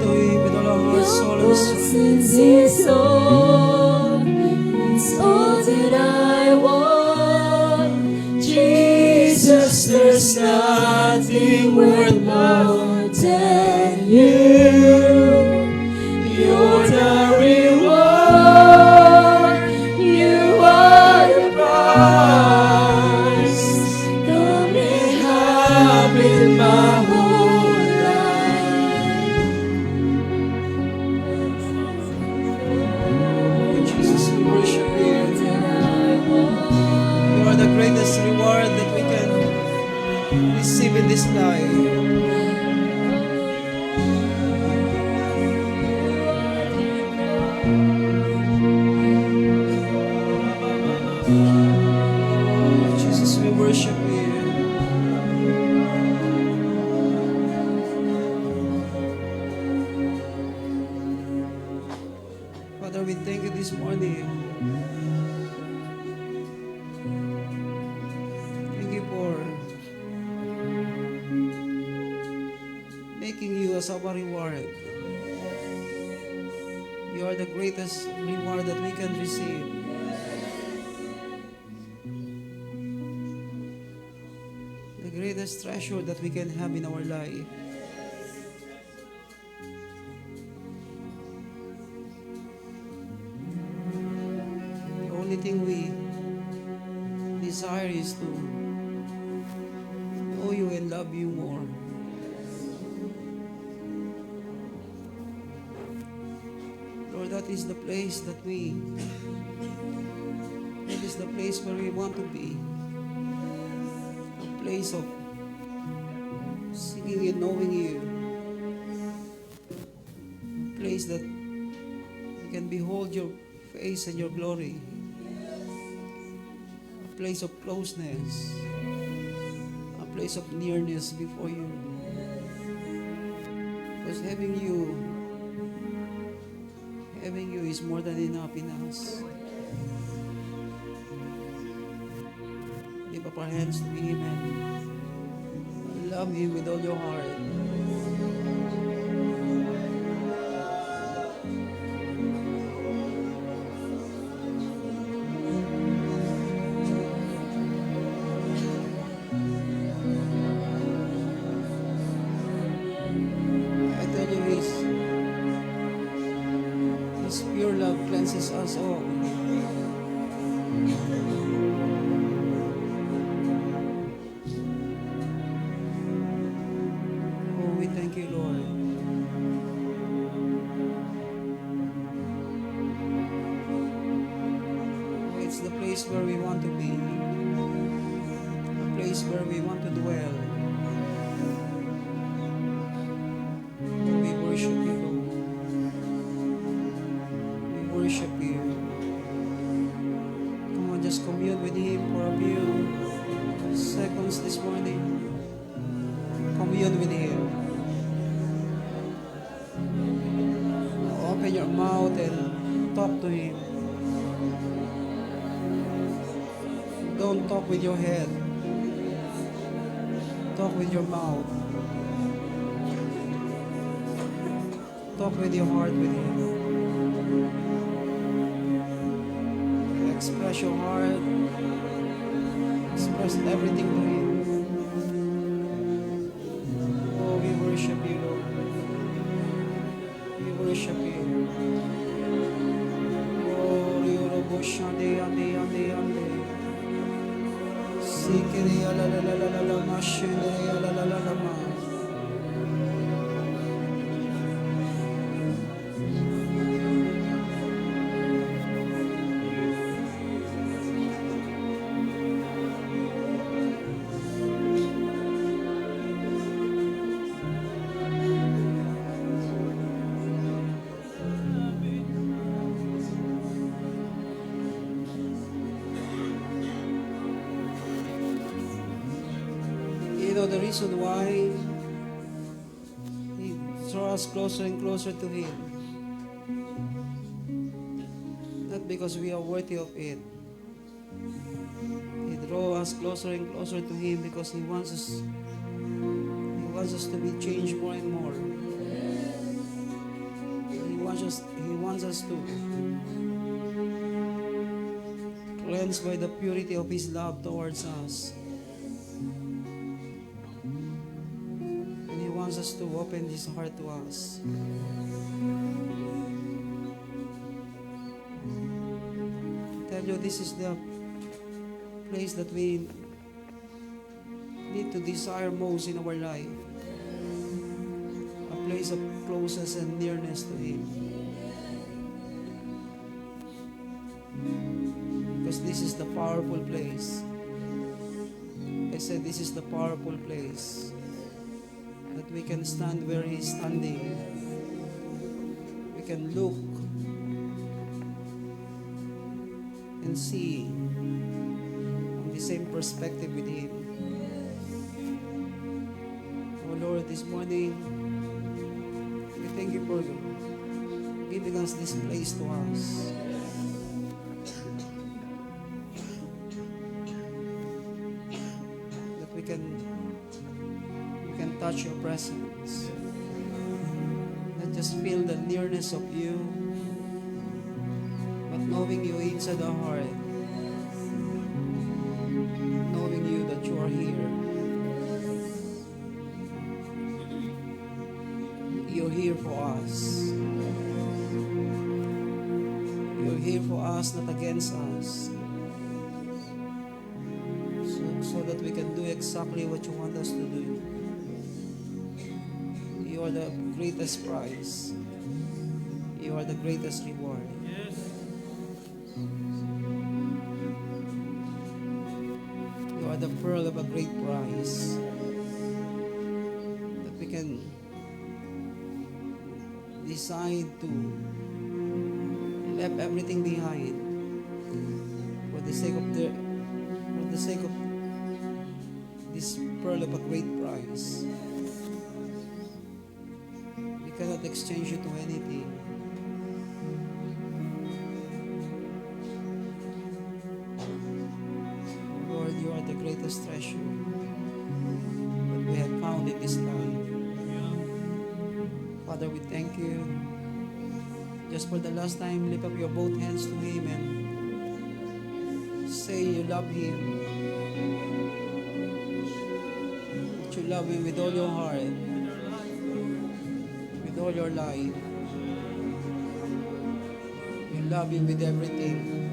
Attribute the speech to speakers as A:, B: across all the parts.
A: to Him with all our heart, soul, and strength.
B: Since it's all that I want. Jesus, there's nothing worth more than you. You're the reward. You are the price. Come and have in my whole life.
A: Jesus, we worship You. You are the greatest reward that we can receive in this life. Oh, Jesus, we worship You. Father, we thank You this morning. Thank You for making You as our reward. You are the greatest reward that we can receive. The greatest treasure that we can have in our life. The only thing we desire is to know You and love You more. Lord, that is the place that is the place where we want to be. A place of singing and knowing You. A place that we can behold Your face and Your glory. A place of closeness. A place of nearness before You. Because having You is more than enough in us. Lift up our hands to Him and love Him with all your heart. I tell you, His pure love cleanses us all. Oh, we thank You, Lord. It's the place where we want to be. A place where we want to dwell. We worship You, Lord. We worship You. Come on, just commune with Him for a few seconds this morning. Commune with Him. Open your mouth and talk to Him. Don't talk with your head. Talk with your mouth. Talk with your heart with Him. Express your heart. Express everything to Him. Oh, we worship You, Lord. We worship You. Oh, Yorobo Shande, Ande, Ande, Ande. Sikiri, la la la la la la, Mashindri, la la la la ma. The reason why He draws us closer and closer to Him, not because we are worthy of it. He draws us closer and closer to Him because He wants us to be changed more and more. wants us to cleanse by the purity of His love towards us. And He wants us to open His heart to us. Tell you, this is the place that we need to desire most in our life. A place of closeness and nearness to Him. Because this is the powerful place. I said this is the powerful place that we can stand where He is standing. We can look and see on the same perspective with Him. Oh Lord, this morning, we thank You for giving us this place to us. That we can touch Your presence. Not just feel the nearness of You, but knowing You inside our heart. Knowing You that You are here. You're here for us. You're here for us, not against us. So that we can do exactly what You want us to do. You are the greatest prize. You are the greatest reward. You are the pearl of a great price. That we can decide to leave everything behind for the sake of this pearl of a great price. We cannot exchange it to anything. Lord, You are the greatest treasure that we have found in this life. Father, we thank You. Just for the last time, lift up your both hands to Him and say you love Him. That you love Him with all your heart, with all your life. You love Him with everything.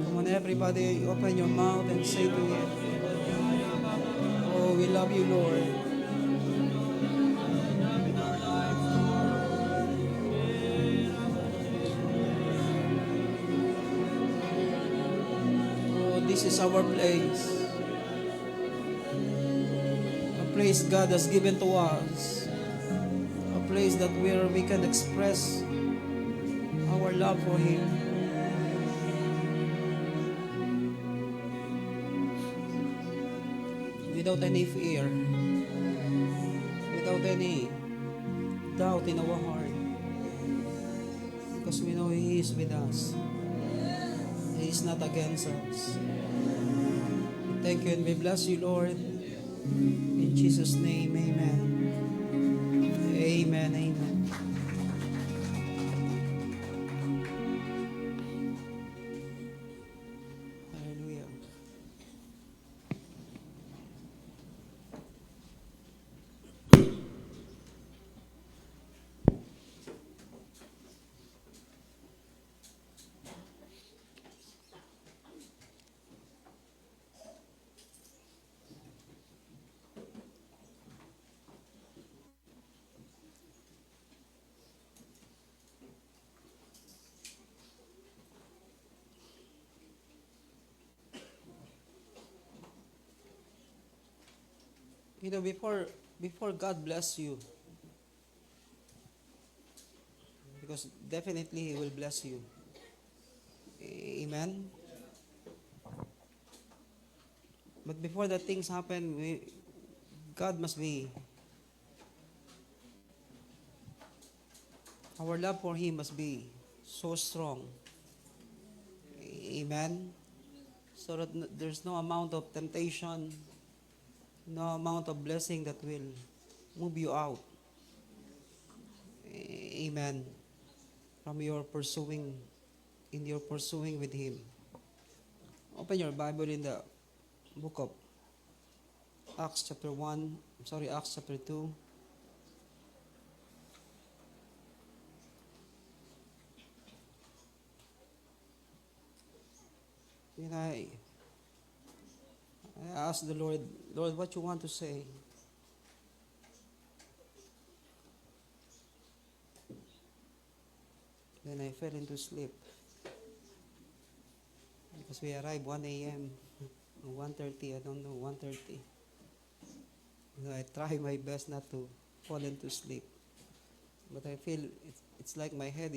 A: Come on, everybody, open your mouth and say to Him, oh, we love You, Lord. This is our place. A place God has given to us. A place that where we can express our love for Him. Without any fear. Without any doubt in our heart. Because we know He is with us. He is not against us. Thank You and we bless You, Lord. In Jesus' name, amen. Amen, amen. Hallelujah. You know, before God bless you, because definitely He will bless you. Amen. But before the things happen, God must be, our love for Him must be so strong. Amen. So that there's no amount of temptation, no amount of blessing that will move you out. Amen. From your pursuing, in your pursuing with Him. Open your Bible in the book of Acts chapter 1, Acts chapter 2. And I asked the Lord, Lord, what you want to say? Then I fell into sleep. Because we arrived 1 a.m. 1:30, I don't know, 1:30. So I try my best not to fall into sleep. But I feel it's like my head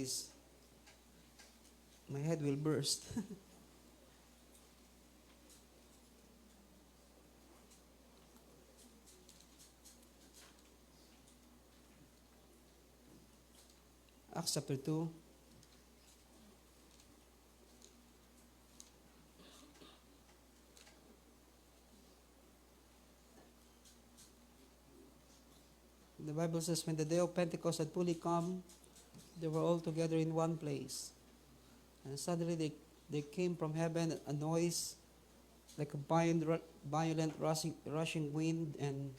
A: will burst. Acts chapter 2. The Bible says, when the day of Pentecost had fully come, they were all together in one place. And suddenly there came from heaven a noise like a violent rushing wind, and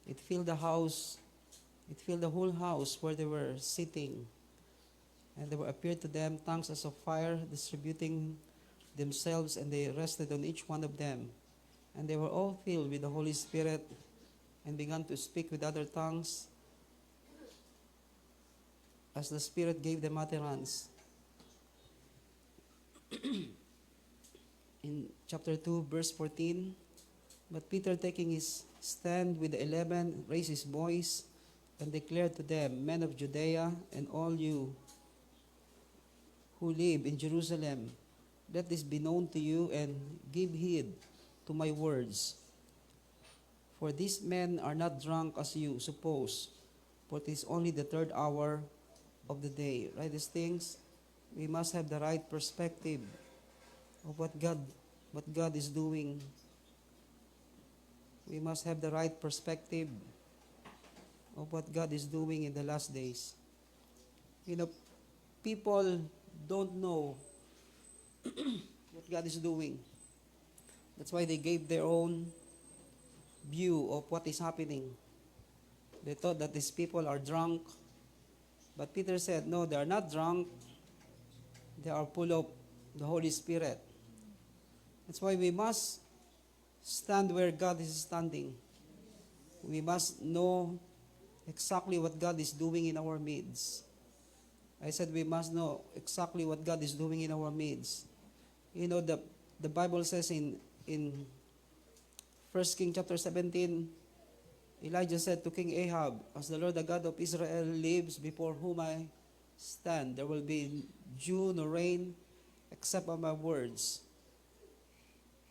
A: it filled the whole house where they were sitting. And there appeared to them tongues as of fire, distributing themselves, and they rested on each one of them. And they were all filled with the Holy Spirit, and began to speak with other tongues as the Spirit gave them utterance. In chapter 2, verse 14, but Peter, taking his stand with the 11, raised his voice and declared to them, Men of Judea, and all you who live in Jerusalem, let this be known to you, and give heed to my words. For these men are not drunk as you suppose, for it is only the third hour of the day. Right, these things, we must have the right perspective of what God is doing. We must have the right perspective of what God is doing in the last days. You know, people don't know what God is doing. That's why they gave their own view of what is happening. They thought that these people are drunk. But Peter said, no, they are not drunk. They are full of the Holy Spirit. That's why we must stand where God is standing. We must know exactly what God is doing in our midst. I said we must know exactly what God is doing in our midst. You know, the Bible says in 1 Kings chapter 17, Elijah said to King Ahab, as the Lord the God of Israel lives before whom I stand, there will be dew nor rain except by my words.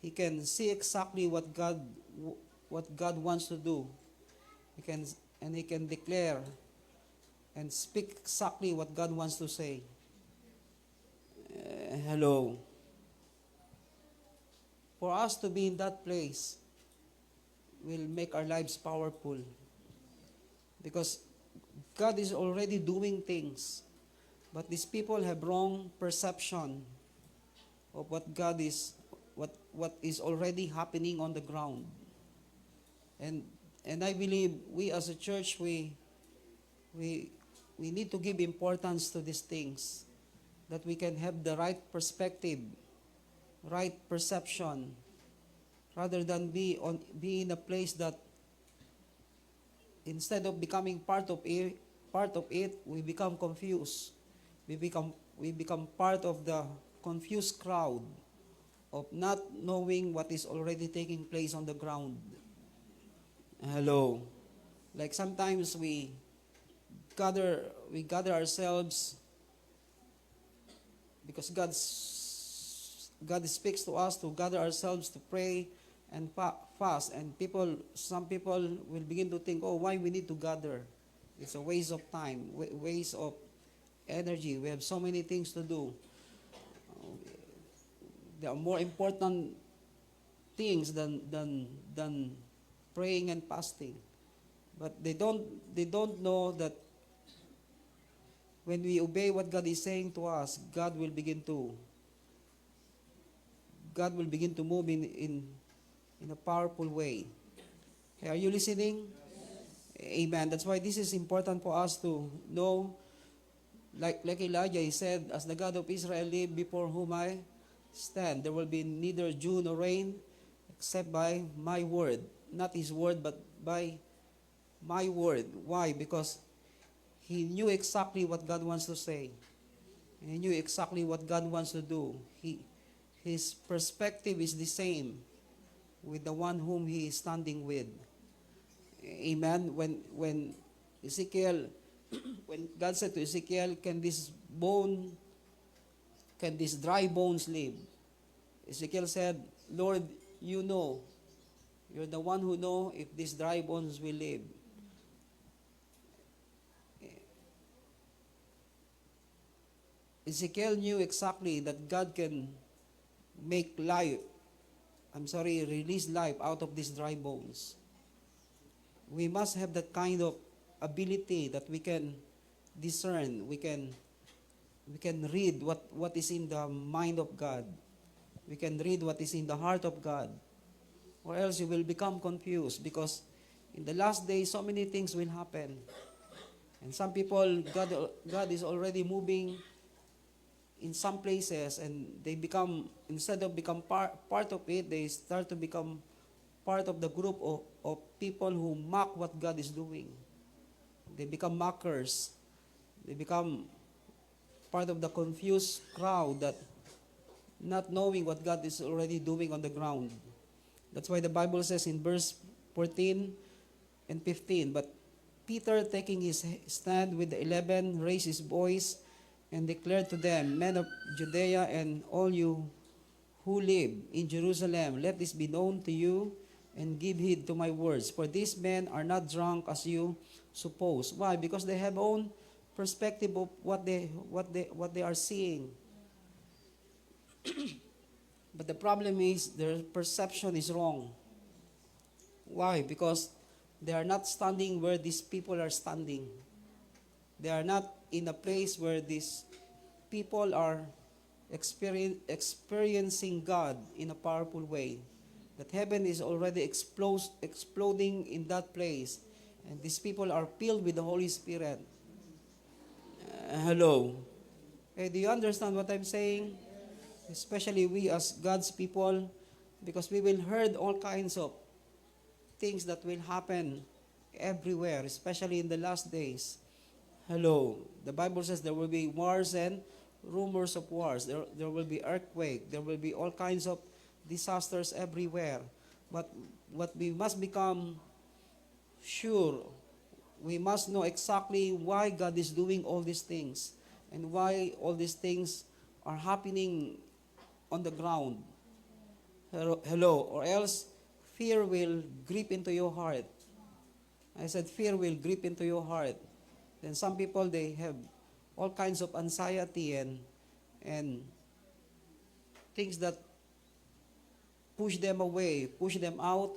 A: He can see exactly what God wants to do. He can declare and speak exactly what God wants to say. Hello. For us to be in that place will make our lives powerful, because God is already doing things, but these people have wrong perception of what God is, what is already happening on the ground. And I believe we as a church, we need to give importance to these things, that we can have the right perspective, right perception, rather than be in a place that instead of becoming part of it, we become confused. We become part of the confused crowd of not knowing what is already taking place on the ground. Hello. Like sometimes we gather ourselves because God speaks to us to gather ourselves to pray and fast, and some people will begin to think, oh, why we need to gather? It's a waste of time, waste of energy. We have so many things to do. There are more important things than praying and fasting. But they don't know that when we obey what God is saying to us, God will begin to move in a powerful way. Okay, are you listening? Amen. That's why this is important for us to know. Like Elijah, he said, as the God of Israel live, before whom I stand, there will be neither dew nor rain except by my word. Not his word, but by my word. Why? Because he knew exactly what God wants to say. And he knew exactly what God wants to do. His perspective is the same with the one whom he is standing with. Amen. When Ezekiel, when God said to Ezekiel, can these dry bones live? Ezekiel said, Lord, you know. You're the one who know if these dry bones will live. Ezekiel knew exactly that God can release life out of these dry bones. We must have that kind of ability that we can discern, we can read what is in the mind of God. We can read what is in the heart of God. Or else you will become confused, because in the last days so many things will happen. And some people, God is already moving in some places, and they become, instead of become part of it, they start to become part of the group of people who mock what God is doing. They become mockers. They become part of the confused crowd that not knowing what God is already doing on the ground. That's why the Bible says in verse 14 and 15, but Peter, taking his stand with the 11, raised his voice and declared to them, men of Judea and all you who live in Jerusalem, let this be known to you, and give heed to my words. For these men are not drunk as you suppose. Why? Because they have own perspective of what they are seeing. But the problem is their perception is wrong. Why? Because they are not standing where these people are standing. They are not in a place where these people are experiencing God in a powerful way. That heaven is already exploding in that place. And these people are filled with the Holy Spirit. Hello. Okay, do you understand what I'm saying? Especially we as God's people, because we will heard all kinds of things that will happen everywhere, especially in the last days. Hello. The Bible says there will be wars and rumors of wars. There will be earthquake. There will be all kinds of disasters everywhere. But what we must become sure, we must know exactly why God is doing all these things and why all these things are happening on the ground. Hello. Or else fear will grip into your heart. I said fear will grip into your heart. Then some people, they have all kinds of anxiety and things that push them away, push them out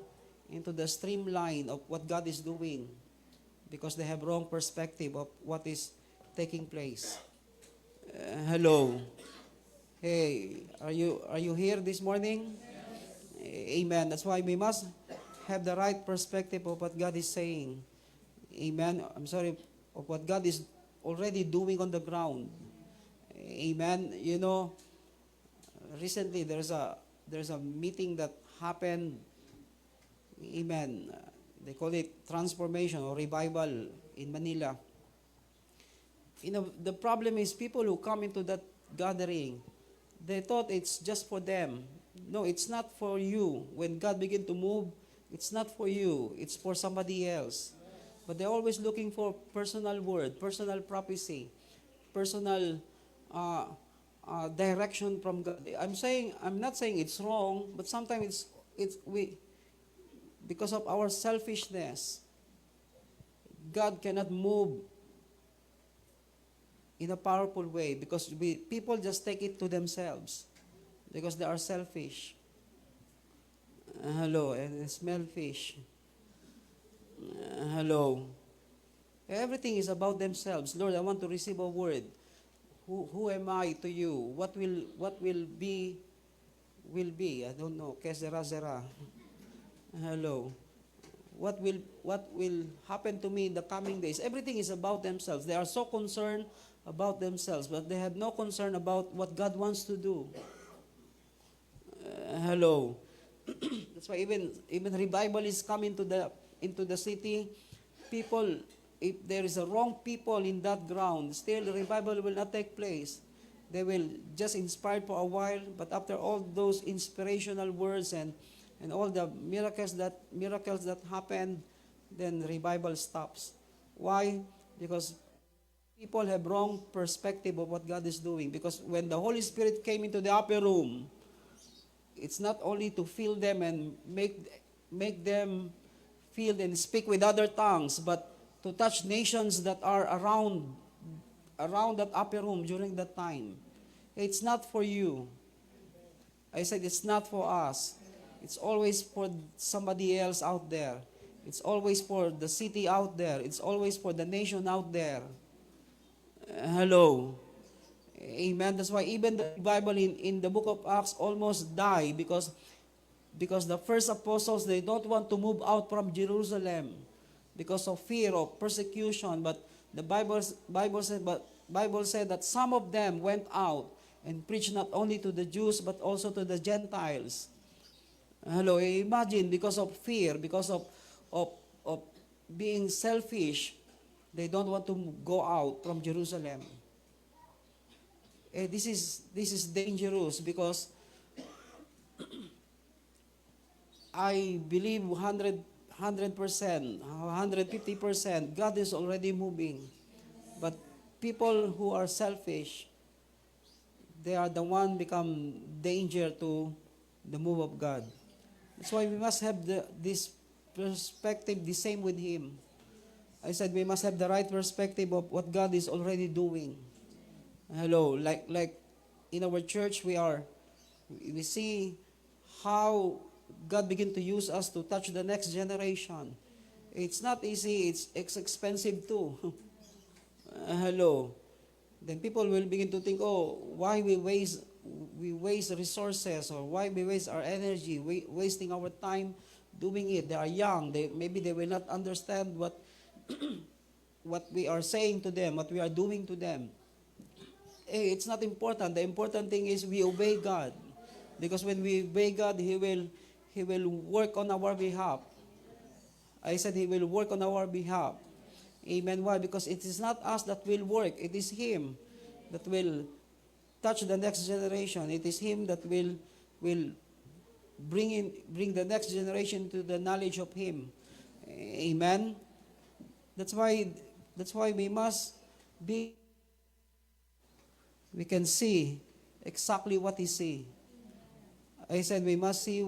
A: into the streamline of what God is doing, because they have wrong perspective of what is taking place. Hello. Hey, are you here this morning? Amen. That's why we must have the right perspective of what God is saying. Amen. Of what God is already doing on the ground. Amen. You know, recently there's a meeting that happened. Amen. They call it transformation or revival in Manila. You know, the problem is people who come into that gathering, they thought it's just for them. No, it's not for you. When God begin to move, it's not for you. It's for somebody else. But they're always looking for personal word, personal prophecy, personal direction from God. I'm not saying it's wrong, but sometimes we because of our selfishness, God cannot move in a powerful way because people just take it to themselves because they are selfish. Hello, and they smell fish. Hello. Everything is about themselves. Lord, I want to receive a word. Who am I to you? What will be will be? I don't know. Kesera zera. Hello. What will happen to me in the coming days? Everything is about themselves. They are so concerned about themselves, but they have no concern about what God wants to do. Hello. That's why even revival is coming into the city. People, if there is a wrong people in that ground, still the revival will not take place. They will just inspire for a while, but after all those inspirational words and all the miracles that happen, then revival stops. Why? Because people have wrong perspective of what God is doing. Because when the Holy Spirit came into the upper room, it's not only to fill them and make them feel and speak with other tongues, but to touch nations that are around that upper room during that time. It's not for you. I said it's not for us. It's always for somebody else out there. It's always for the city out there. It's always for the nation out there. Hello. Amen. That's why even the Bible in the book of Acts almost died because the first apostles, they don't want to move out from Jerusalem because of fear of persecution. But the Bible said that some of them went out and preached not only to the Jews but also to the Gentiles. Hello, imagine, because of fear, because of being selfish, they don't want to go out from Jerusalem. This is dangerous because I believe 100%, 150%, God is already moving. But people who are selfish, they are the one become danger to the move of God. That's why we must have this perspective the same with Him. I said we must have the right perspective of what God is already doing. Hello, like in our church we see how God begin to use us to touch the next generation. It's not easy, it's expensive too. Hello. Then people will begin to think, oh, why we waste resources, or why we waste our energy, wasting our time doing it. They are young. Maybe they will not understand what we are saying to them, what we are doing to them. It's not important. The important thing is we obey God. Because when we obey God, He will work on our behalf. I said He will work on our behalf. Amen. Why? Because it is not us that will work. It is Him that will touch the next generation. It is Him that will bring the next generation to the knowledge of Him. Amen. That's why we must be. We can see exactly what He see. I said we must see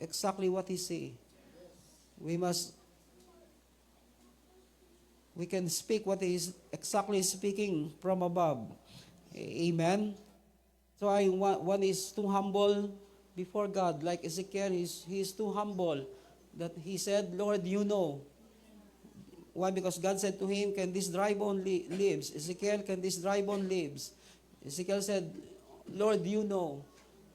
A: exactly what He see. We can speak what He is exactly speaking from above. Amen. So one is too humble before God. Like Ezekiel, he is too humble that he said, Lord, you know. Why? Because God said to him, can this dry bone lives? Ezekiel, can this dry bone lives? Ezekiel said, Lord, you know.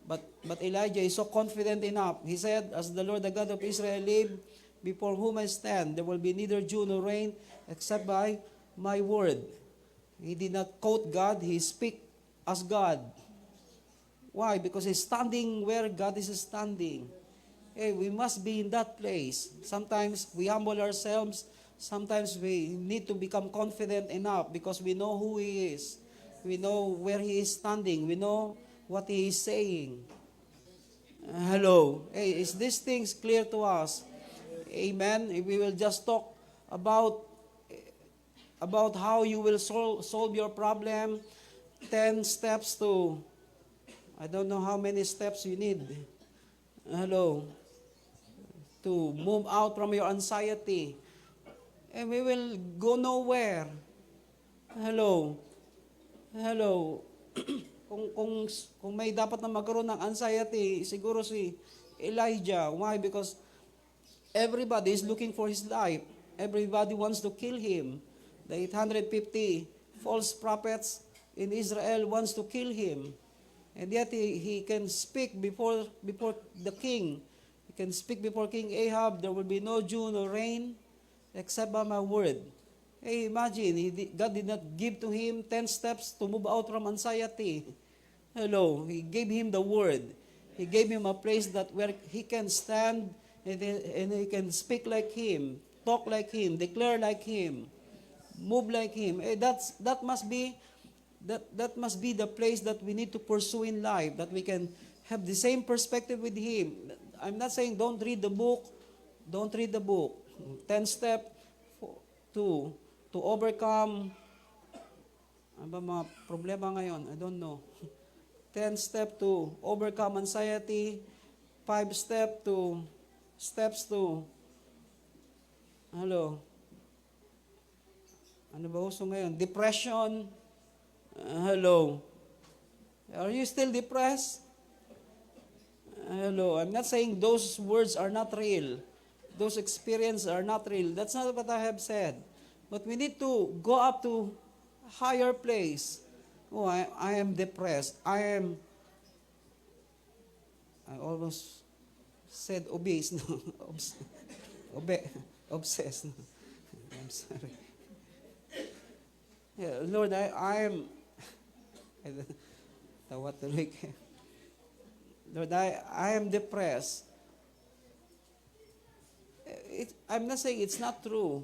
A: But Elijah is so confident enough. He said, as the Lord, the God of Israel, live, before whom I stand, there will be neither dew nor rain except by my word. He did not quote God, he speak as God. Why? Because he's standing where God is standing. We must be in that place. Sometimes we humble ourselves. Sometimes we need to become confident enough because we know who He is. We know where He is standing. We know what He is saying. Hello. Is these things clear to us? Amen. If we will just talk about how you will solve your problem, 10 steps to, I don't know how many steps you need. Hello. To move out from your anxiety. And we will go nowhere. Hello. Hello. kung may dapat na magkaroon ng anxiety, siguro si Elijah. Why? Because everybody is looking for his life. Everybody wants to kill him. the 850 false prophets in Israel wants to kill him. And yet he can speak before the king. He can speak before King Ahab, there will be no dew nor rain except by my word. Hey, imagine, God did not give to him 10 steps to move out from anxiety. Hello, He gave him the word. He gave him a place that where he can stand and he can speak like him, talk like him, declare like him, move like him. That must be the place that we need to pursue in life, that we can have the same perspective with him. I'm not saying don't read the book. Don't read the book. 10 step to overcome ano ba mga problema ngayon? I don't know. 10 step to overcome anxiety, 5 steps to ano ba uso ngayon? Depression. Hello. Are you still depressed? Hello. I'm not saying those words are not real. Those experiences are not real. That's not what I have said. But we need to go up to a higher place. Oh, I am depressed. I almost said obese. No, obsessed. No. I'm sorry. Yeah, Lord, I am. Lord, I am depressed. I'm not saying it's not true.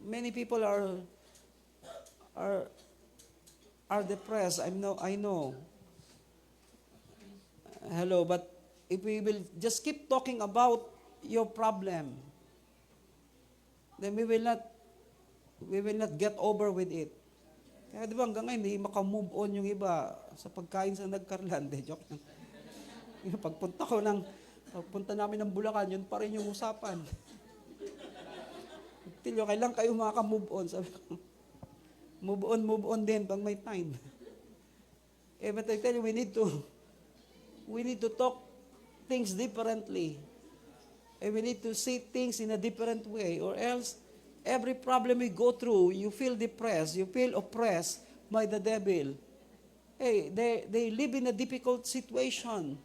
A: Many people are depressed. I know. Hello, but if we will just keep talking about your problem, then we will not get over with it. Kaya di ba hanggang ngayon, hindi makamove on yung iba sa pagkain sa nagkarlan. Joke lang. Pagpunta namin ng Bulacan, yun pa rin yung usapan. Tilyo, kailan kayo makaka-move on? Sabi ko, move on din pag may time. But I tell you, we need to talk things differently. And we need to see things in a different way, or else every problem we go through, you feel depressed, you feel oppressed by the devil. Hey, they live in a difficult situation.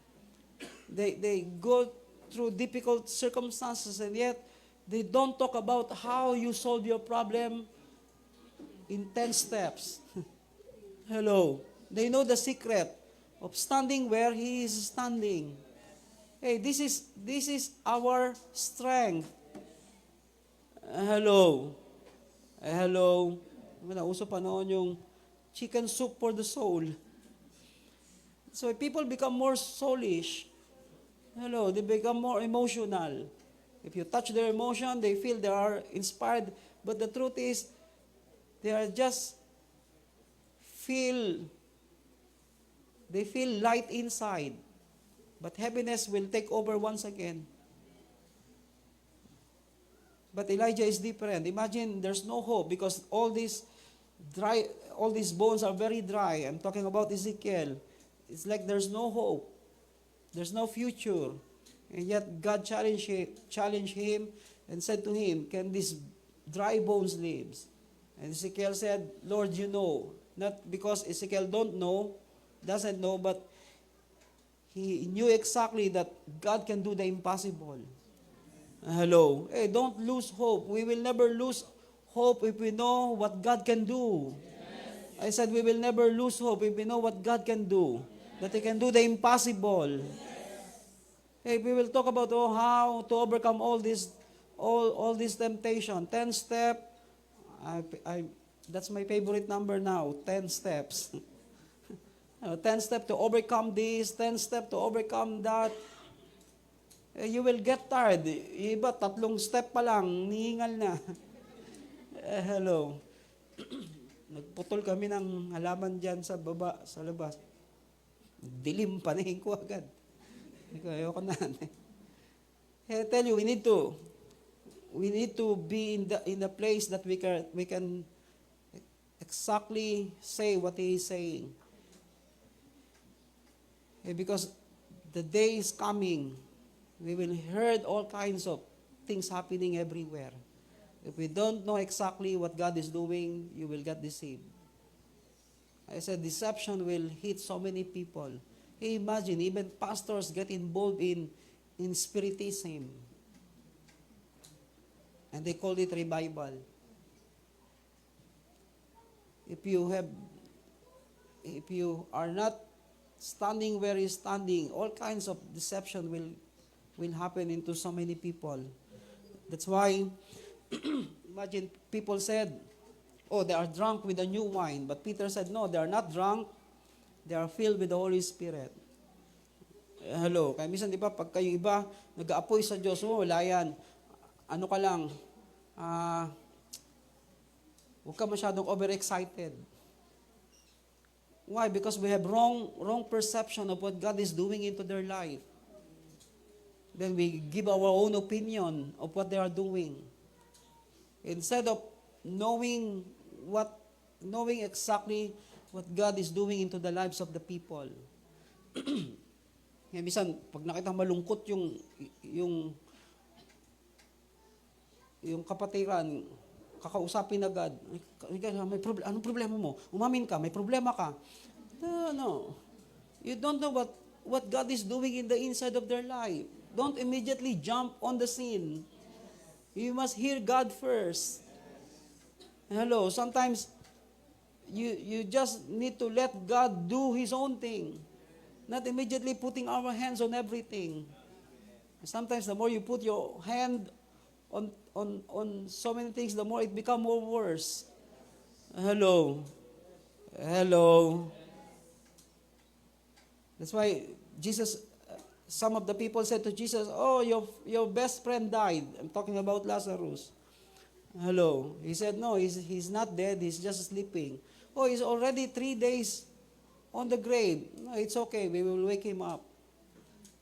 A: They go through difficult circumstances, and yet they don't talk about how you solve your problem in 10 steps. Hello. They know the secret of standing where he is standing. Hey, this is our strength. Hello. Hello. Nauso pa noon yung chicken soup for the soul. So people become more soulish. Hello, they become more emotional. If you touch their emotion, they feel they are inspired. But the truth is, they feel light inside. But heaviness will take over once again. But Elijah is different. Imagine there's no hope because all these bones are very dry. I'm talking about Ezekiel. It's like there's no hope. There's no future. And yet God challenged him and said to him, can these dry bones live? And Ezekiel said, Lord, you know. Not because Ezekiel doesn't know, but he knew exactly that God can do the impossible. Hello. Hey, don't lose hope. We will never lose hope if we know what God can do. Yes. I said we will never lose hope if we know what God can do. Yes. That He can do the impossible. Yes. Hey, we will talk about how to overcome all this temptation. 10 step. That's my favorite number now. 10 steps. 10 steps to overcome this. 10 steps to overcome that. You will get tired. Iba, 3 step pa lang, nihingal na. Hello. Nagputol kami ng halaman dyan sa baba, sa labas. Dilim, panahin ko agad. Ayoko na. I tell you, we need to be in the place that we can exactly say what He is saying. Because the day is coming, we will hear all kinds of things happening everywhere. If we don't know exactly what God is doing, you will get deceived. I said deception will hit so many people. Hey, imagine, even pastors get involved in spiritism. And they call it revival. If you are not standing where he's standing, all kinds of deception will happen into so many people. That's why, imagine people said, oh, they are drunk with the new wine. But Peter said, no, they are not drunk. They are filled with the Holy Spirit. Hello. Kaya minsan, di ba, pag kayo iba, nag-aapoy sa Diyos, oh, wala yan. Ano ka lang, huwag ka masyadong overexcited. Why? Because we have wrong perception of what God is doing into their life. Then we give our own opinion of what they are doing. Instead of knowing exactly what God is doing into the lives of the people. Kaya minsan, pag nakita malungkot yung kapatiran, kakausapin agad. May problem. Anong problema mo? Umamin ka, may problema ka. No. You don't know what God is doing in the inside of their life. Don't immediately jump on the scene. You must hear God first. Hello, sometimes you just need to let God do His own thing. Not immediately putting our hands on everything. Sometimes the more you put your hand on so many things, the more it becomes more worse. Hello. That's why some of the people said to Jesus, oh, your best friend died. I'm talking about Lazarus. Hello. He said, no, he's not dead. He's just sleeping. Oh, he's already 3 days on the grave. No, it's okay. We will wake him up.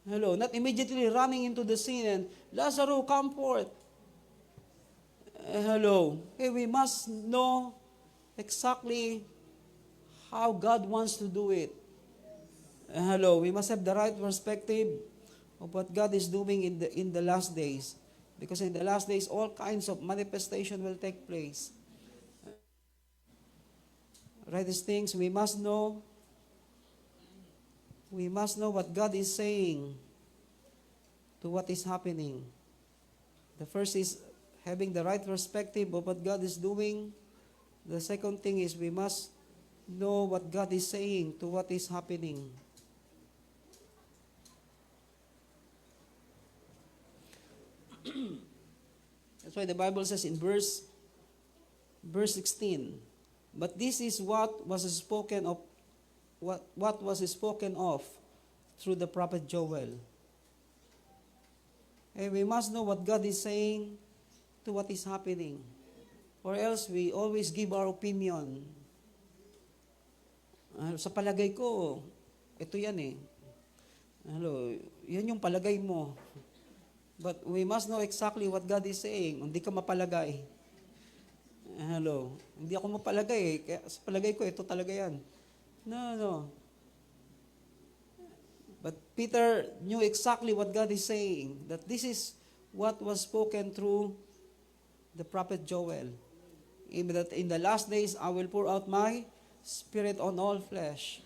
A: Hello. Not immediately running into the scene and, Lazarus, come forth. Hello. Hey, we must know exactly how God wants to do it. Hello. We must have the right perspective of what God is doing in the last days. Because in the last days, all kinds of manifestation will take place. Right, these things we must know. We must know what God is saying to what is happening. The first is having the right perspective of what God is doing. The second thing is we must know what God is saying to what is happening. That's why the Bible says in verse 16, but this is what was spoken of through the prophet Joel. And we must know what God is saying to what is happening. Or else we always give our opinion. Sa palagay ko, ito yan eh. Hello, yan yung palagay mo. But we must know exactly what God is saying. Hindi ka mapalagay. Hello, hindi ako mapalagay eh. Kaya sa palagay ko, ito talaga yan. No. But Peter knew exactly what God is saying. That this is what was spoken through the prophet Joel. Even that in the last days, I will pour out my Spirit on all flesh.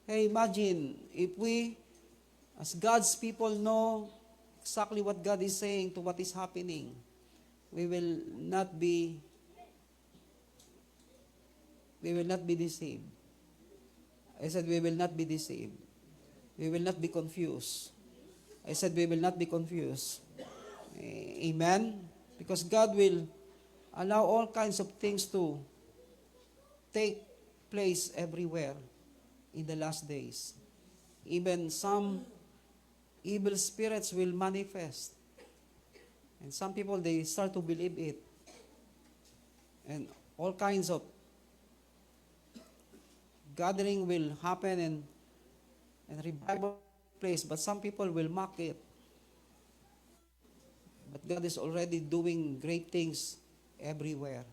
A: Hey, imagine, if we, as God's people, know exactly what God is saying to what is happening, we will not be deceived. I said we will not be deceived. We will not be confused. I said we will not be confused. Amen? Because God will allow all kinds of things to take place everywhere in the last days. Even some evil spirits will manifest. And some people, they start to believe it. And all kinds of gathering will happen and revival place. But some people will mock it. But God is already doing great things everywhere.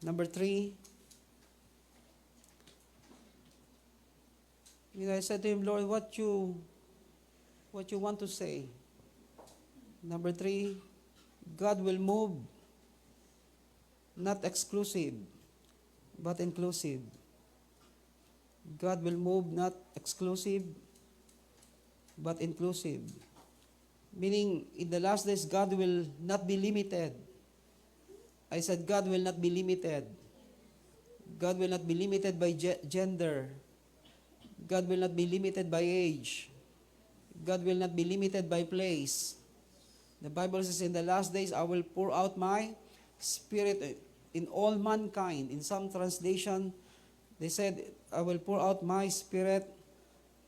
A: Number 3, I said to him, Lord, what you want to say? Number 3, God will move, not exclusive, but inclusive. God will move not exclusive, but inclusive. Meaning, in the last days, God will not be limited. I said, God will not be limited. God will not be limited by gender. God will not be limited by age. God will not be limited by place. The Bible says, in the last days, I will pour out my Spirit in all mankind. In some translation, they said, I will pour out my Spirit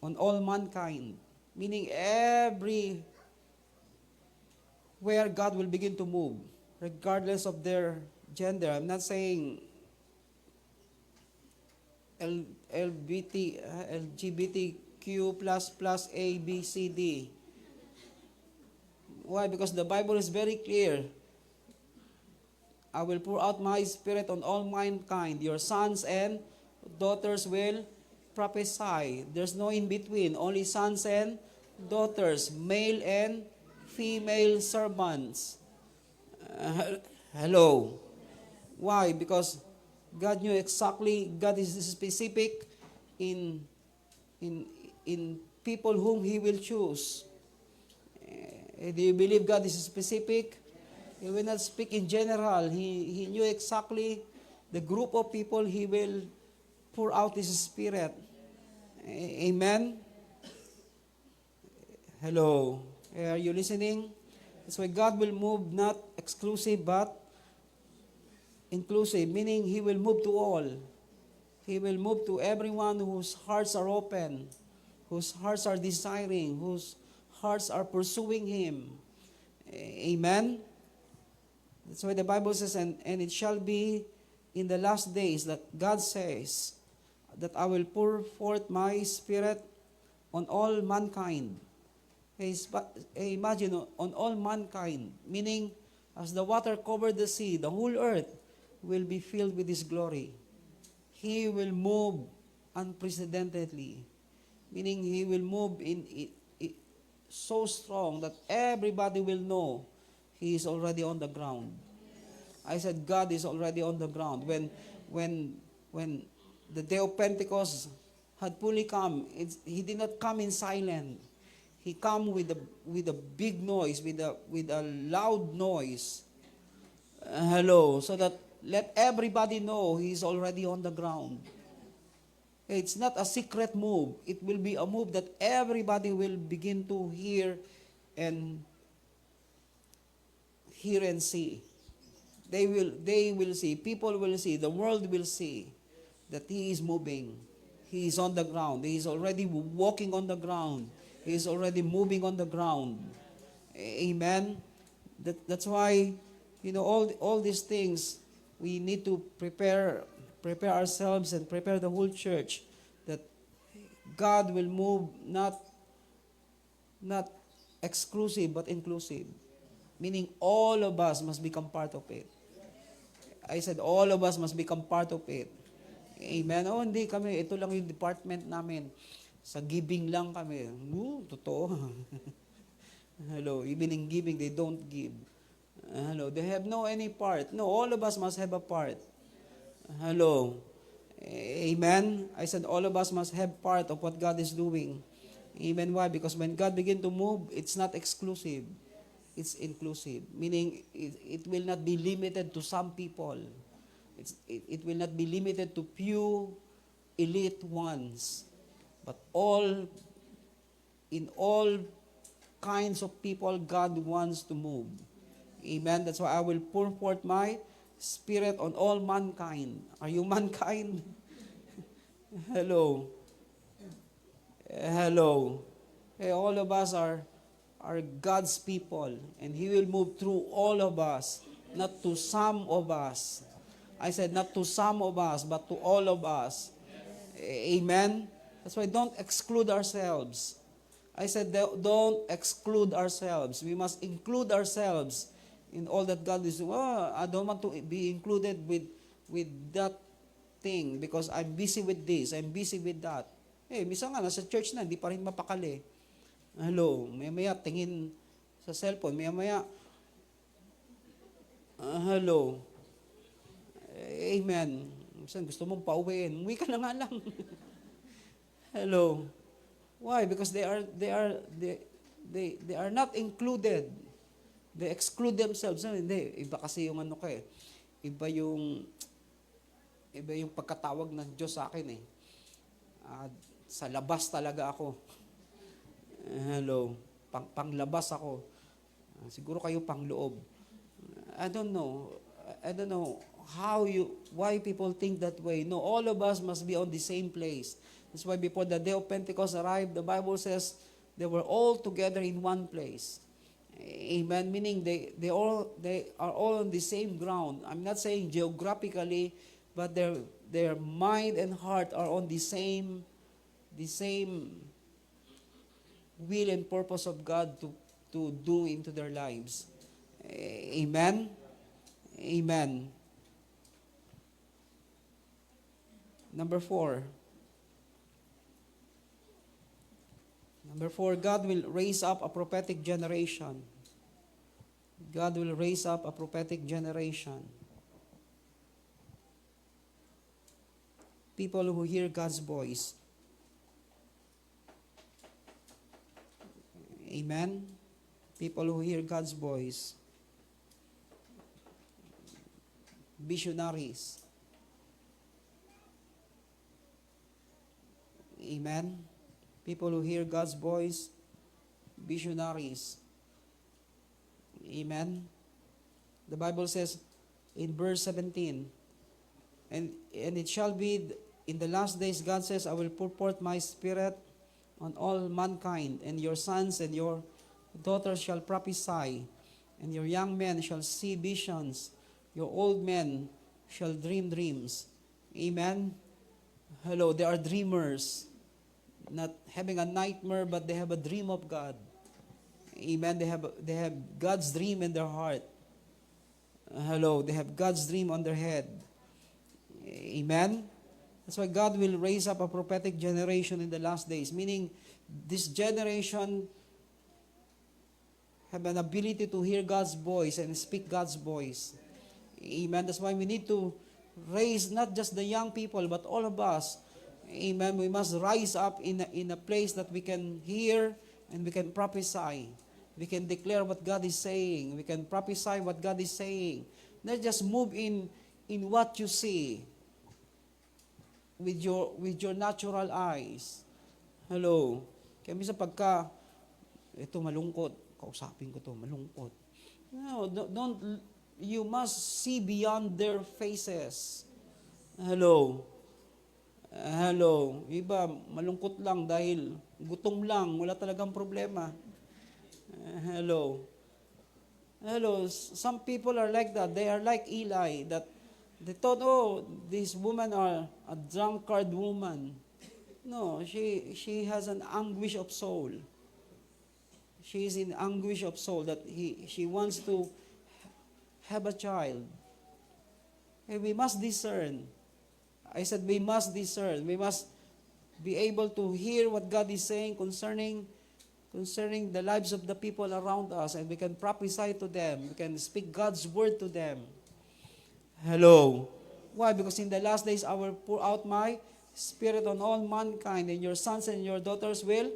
A: on all mankind. Meaning, where God will begin to move, regardless of their gender. I'm not saying LGBTQ plus A, B, C, D. Why? Because the Bible is very clear. I will pour out my Spirit on all mankind. Your sons and daughters will prophesy. There's no in between. Only sons and daughters, male and female servants. Hello. Why? Because God knew exactly, God is specific in people whom He will choose. Do you believe God is specific? He will not speak in general. He knew exactly the group of people He will pour out His Spirit. Amen? Hello. Are you listening? That's why God will move not exclusive but inclusive, meaning He will move to all. He will move to everyone whose hearts are open, whose hearts are desiring, whose hearts are pursuing Him. Amen? That's why the Bible says, and it shall be in the last days that God says that I will pour forth my Spirit on all mankind. Imagine, on all mankind, meaning as the water covered the sea, the whole earth will be filled with His glory. He will move unprecedentedly, meaning He will move so strong that everybody will know He is already on the ground. I said God is already on the ground. When the day of Pentecost had fully come, He did not come in silence. He came with a big noise, with a loud noise. Hello, so that let everybody know He is already on the ground. It's not a secret move. It will be a move that everybody will begin to hear and see. They will see. People will see. The world will see that He is moving. He is on the ground. He is already walking on the ground. He is already moving on the ground. Amen. That's why, all these things, we need to prepare ourselves and prepare the whole church that God will move not exclusive but inclusive. Meaning all of us must become part of it. I said all of us must become part of it. Amen. Hindi kami, ito lang yung department namin. Sa giving lang kami. Totoo. Hello, even in giving, they don't give. Hello, they have no any part. No, all of us must have a part. Hello. Amen. I said all of us must have part of what God is doing. Amen. Why? Because when God begin to move, it's not exclusive. It's inclusive. Meaning, it will not be limited to some people. It will not be limited to few elite ones. But in all kinds of people, God wants to move. Amen. That's why I will pour forth my Spirit on all mankind. Are you mankind? Hello. Hello. Hey, all of us are God's people, and He will move through all of us, not to some of us. I said not to some of us, but to all of us. Amen. That's why don't exclude ourselves. I said don't exclude ourselves. We must include ourselves in all that God is doing. I don't want to be included with that thing because I'm busy with this, I'm busy with that. Minsan nga, nasa church na, hindi pa rin mapakali. Hello, maya-maya tingin sa cellphone, maya-maya Hello. Amen. Minsan gusto mong pauwiin. Uwi ka na nga lang. Hello. Why? Because they are not included. They exclude themselves. Hindi, iba kasi yung ano ka eh. Iba yung pagkatawag ng Diyos sa akin eh. Sa labas talaga ako. Hello. Panglabas ako. Siguro kayo pangloob. I don't know why people think that way. No, all of us must be on the same place. That's why before the day of Pentecost arrived, the Bible says they were all together in one place. Amen. Meaning they are all on the same ground. I'm not saying geographically, but their mind and heart are on the same will and purpose of God to do into their lives. Amen. Amen. Number 4, God will raise up a prophetic generation. God will raise up a prophetic generation. People who hear God's voice. Amen. People who hear God's voice. Visionaries. Amen. People who hear God's voice, visionaries. Amen. The Bible says in verse 17, and it shall be in the last days, God says, I will pour forth my spirit on all mankind, and your sons and your daughters shall prophesy, and your young men shall see visions, your old men shall dream dreams. Amen. Hello, they are dreamers. Not having a nightmare, but they have a dream of God. Amen. They have God's dream in their heart. Hello, they have God's dream on their head. Amen. That's why God will raise up a prophetic generation in the last days. Meaning, this generation have an ability to hear God's voice and speak God's voice. Amen. That's why we need to raise not just the young people, but all of us. Amen. We must rise up in a place that we can hear and we can prophesy. We can declare what God is saying. We can prophesy what God is saying. Not just move in what you see with your natural eyes. Hello. Kaya minsan pagka ito malungkot, kausapin ko to, malungkot. No, don't you must see beyond their faces. Hello. Hello. Iba, malungkot lang dahil gutom lang, wala talagang problema. Hello. Hello. Some people are like that. They are like Eli, that they thought, oh, this woman are a drunkard woman. No, she has an anguish of soul. She is in anguish of soul that she wants to have a child. Hey, we must discern. I said we must discern. We must be able to hear what God is saying concerning the lives of the people around us, and we can prophesy to them. We can speak God's word to them. Hello. Why? Because in the last days I will pour out my spirit on all mankind, and your sons and your daughters will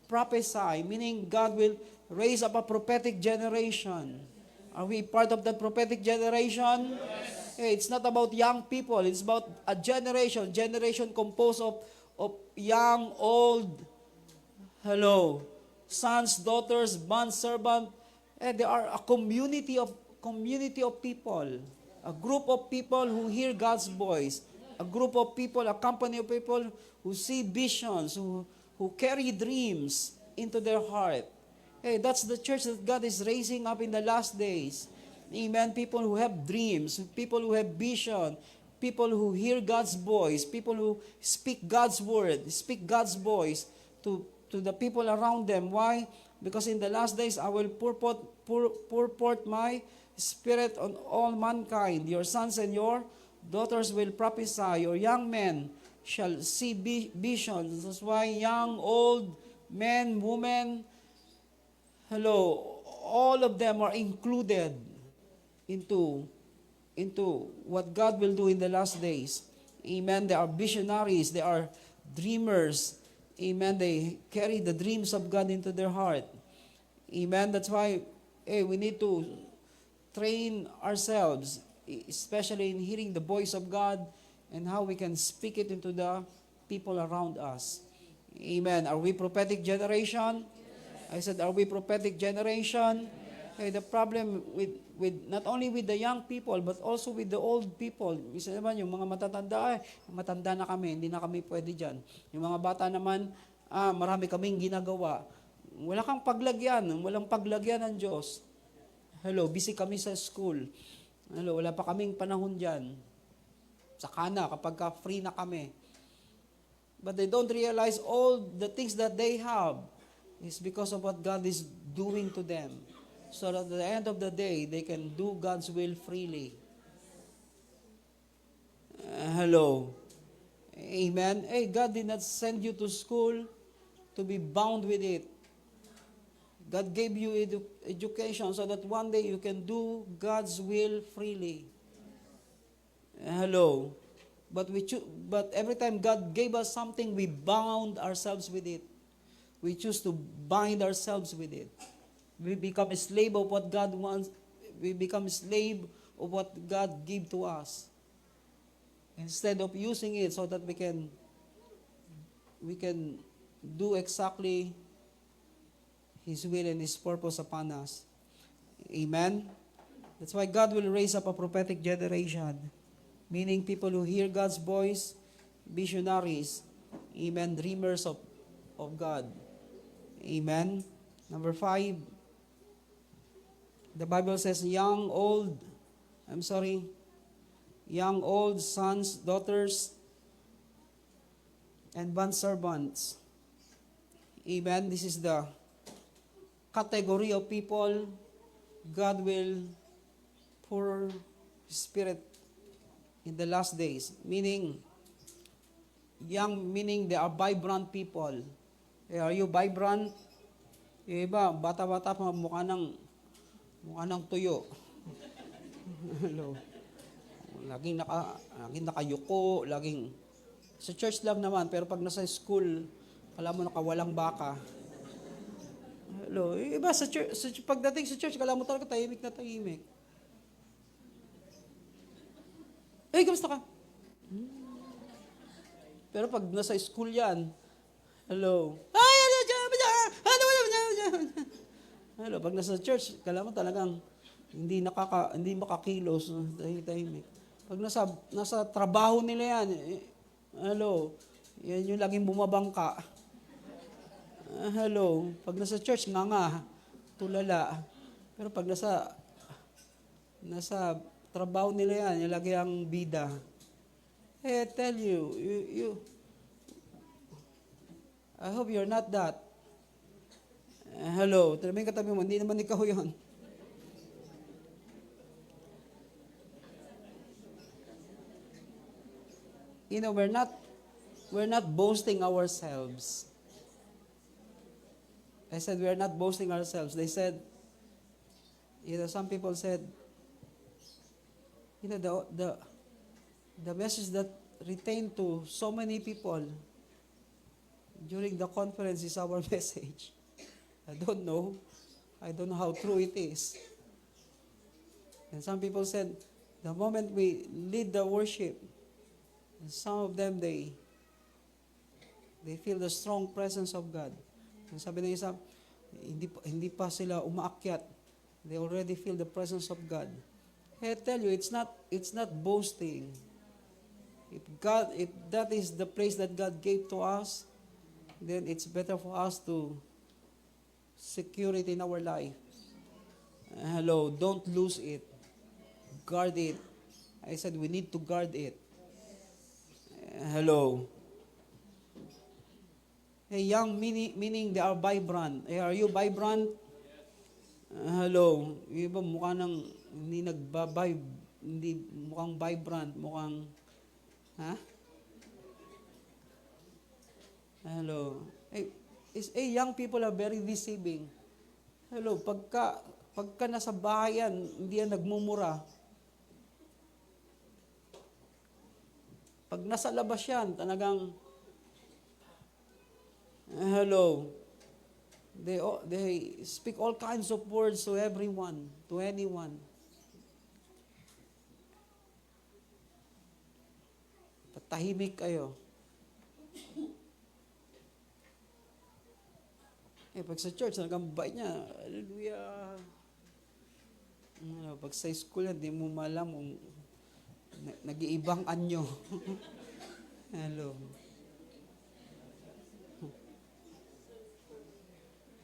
A: prophesy. Meaning God will raise up a prophetic generation. Are we part of that prophetic generation? Yes. Hey, it's not about young people. It's about a generation composed of young, old, hello, sons, daughters, bondservant. And they are a community of people, a group of people who hear God's voice, a group of people, a company of people who see visions, who carry dreams into their heart. Hey, that's the church that God is raising up in the last days. Amen. People who have dreams, people who have vision, people who hear God's voice, people who speak God's word, speak God's voice to the people around them. Why? Because in the last days I will pour forth my spirit on all mankind. Your sons and your daughters will prophesy. Your young men shall see visions. That's why young, old, men, women, hello, all of them are included. into what God will do in the last days. Amen. They are visionaries. They are dreamers. Amen. They carry the dreams of God into their heart. Amen. That's why we need to train ourselves, especially in hearing the voice of God and how we can speak it into the people around us. Amen. Are we prophetic generation? I said, are we prophetic generation? The problem with not only with the young people, but also with the old people. Isa naman, yung mga matatanda, matanda na kami, hindi na kami pwede dyan. Yung mga bata naman, marami kaming ginagawa. Wala kang paglagyan, walang paglagyan ng Diyos. Hello, busy kami sa school. Hello, wala pa kaming panahon dyan. Saka na, kapag free na kami. But they don't realize all the things that they have is because of what God is doing to them. So that at the end of the day, they can do God's will freely. Hello. Amen. Hey, God did not send you to school to be bound with it. God gave you education so that one day you can do God's will freely. Hello. But every time God gave us something, we bound ourselves with it. We choose to bind ourselves with it. We become a slave of what God wants. We become a slave of what God gave to us. Instead of using it so that we can do exactly His will and His purpose upon us. Amen? That's why God will raise up a prophetic generation, meaning people who hear God's voice, visionaries, amen, dreamers of God. Amen? Number 5, the Bible says, young, old, sons, daughters, and bondservants. Amen? This is the category of people God will pour His Spirit in the last days. Meaning, young, meaning they are vibrant people. Are you vibrant? Yung iba, bata-bata pa, mukha ng tuyo. Hello. Laging nakayuko, sa church lang naman, pero pag nasa school, alam mo nakawalang baka. Hello. Yung iba, pagdating sa church, alam mo talaga tahimik na tahimik. Kamusta ka? Pero pag nasa school yan, hello. Hello, pag nasa church, kala mo talagang hindi makakilos, tahimik. Pag nasa trabaho nila yan, hello, yan yung laging bumabangka. Hello, pag nasa church, tulala. Pero pag nasa trabaho nila yan, yung lagi ang bida. Tell you, I hope you're not that. Hello, talagang katabi mo, hindi naman ikaw yun. You know, we're not boasting ourselves. I said we're not boasting ourselves. They said, some people said, the message that retained to so many people during the conference is our message. I don't know how true it is. And some people said, the moment we lead the worship, some of them, they feel the strong presence of God. And sabi ng isa, hindi pa sila umaakyat. They already feel the presence of God. I tell you, it's not boasting. If that is the place that God gave to us, then it's better for us to secure it in our life. Hello, don't lose it. Guard it. I said we need to guard it. Hello. Hey, young meaning they are vibrant. Hey, are you vibrant? Hello. Yung iba mukha nang hindi nagbabibe, hindi mukhang vibrant, mukhang Hello. Young people are very deceiving. Hello, pagka Pagka nasa bahay yan, hindi yan nagmumura. Pag nasa labas yan, talagang, hello. They speak all kinds of words to everyone, to anyone. Patahimik kayo. Pag sa church, talagang bait niya, hallelujah. Pag sa school, hindi mo malam kung nag-iibang anyo. Hello.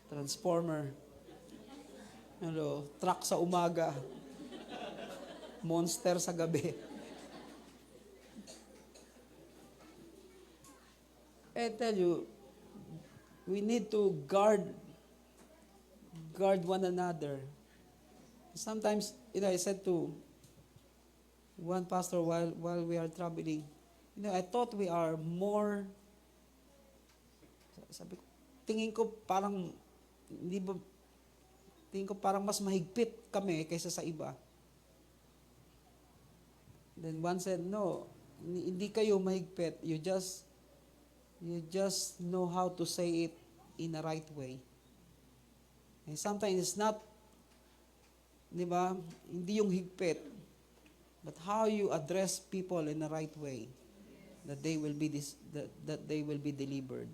A: Transformer. Hello. Truck sa umaga. Monster sa gabi. I tell you, we need to guard one another. Sometimes, I said to one pastor while we are traveling, I thought we are more, sabi ko, tingin ko parang mas mahigpit kami kaysa sa iba. Then one said, no, hindi kayo mahigpit. You just know how to say it in a right way. And sometimes it's not, di ba, hindi yung higpit, but how you address people in the right way, that they will be delivered,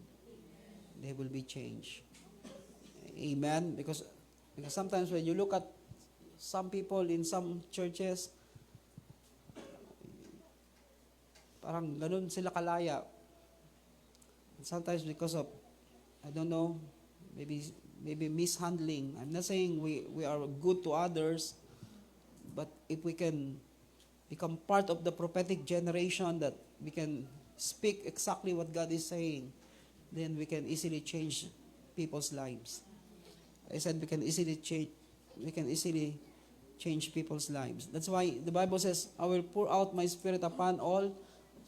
A: they will be changed. Amen. Because sometimes when you look at some people in some churches, parang ganun sila kalaya. Sometimes because of, I don't know, maybe mishandling. I'm not saying we are good to others, but if we can become part of the prophetic generation, that we can speak exactly what God is saying, then we can easily change people's lives. I said we can easily change people's lives. That's why the Bible says, I will pour out my spirit upon all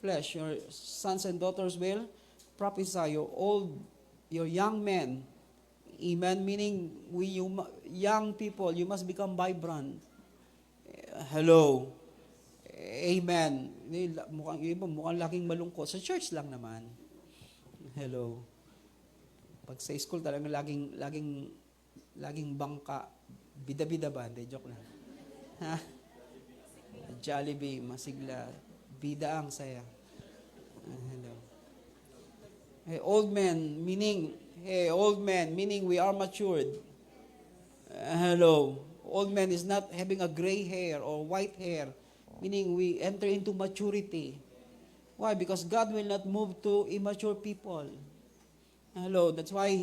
A: flesh. Your sons and daughters will prophesy. Your young men, amen, meaning you young people, you must become vibrant. Hello. Amen. Mukhang laging malungkot. Sa church lang naman. Hello. Pag sa school talagang laging bangka. Bida-bida ba? Hindi, joke lang. Ha? Jollibee, masigla. Bida ang saya. Hello. Hey, old men, meaning we are matured. Hello. Old man is not having a gray hair or white hair, meaning we enter into maturity. Why? Because God will not move to immature people. Hello. That's why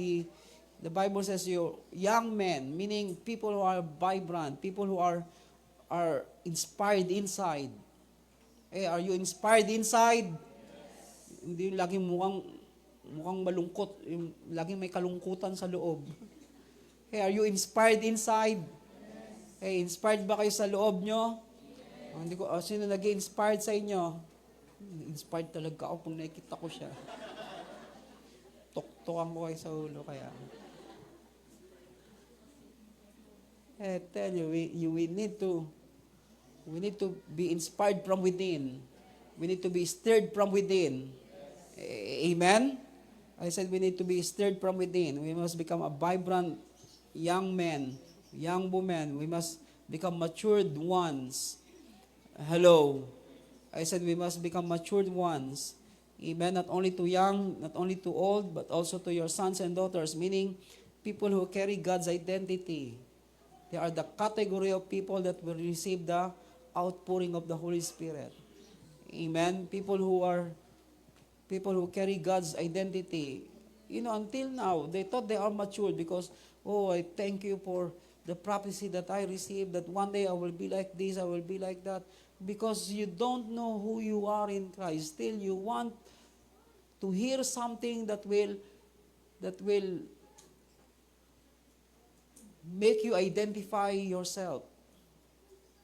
A: the Bible says you young men, meaning people who are vibrant, people who are inspired inside. Hey, are you inspired inside? Hindi laging mukhang malungkot, laging may kalungkutan sa loob. Hey, are you inspired inside? Hey, inspired ba kayo sa loob nyo? Hindi ko, sino nag-inspired sa inyo? Inspired talaga ako kung nakikita ko siya. Tuktukan ko kayo sa ulo kaya. I tell you, we need to be inspired from within. We need to be stirred from within. Amen? I said we need to be stirred from within. We must become a vibrant young man, young woman. We must become matured ones. Hello. I said we must become matured ones. Amen? Not only to young, not only to old, but also to your sons and daughters, meaning people who carry God's identity. They are the category of people that will receive the outpouring of the Holy Spirit. Amen? People who carry God's identity. Until now, they thought they are matured because, I thank you for the prophecy that I received, that one day I will be like this, I will be like that. Because you don't know who you are in Christ. Still, you want to hear something that will make you identify yourself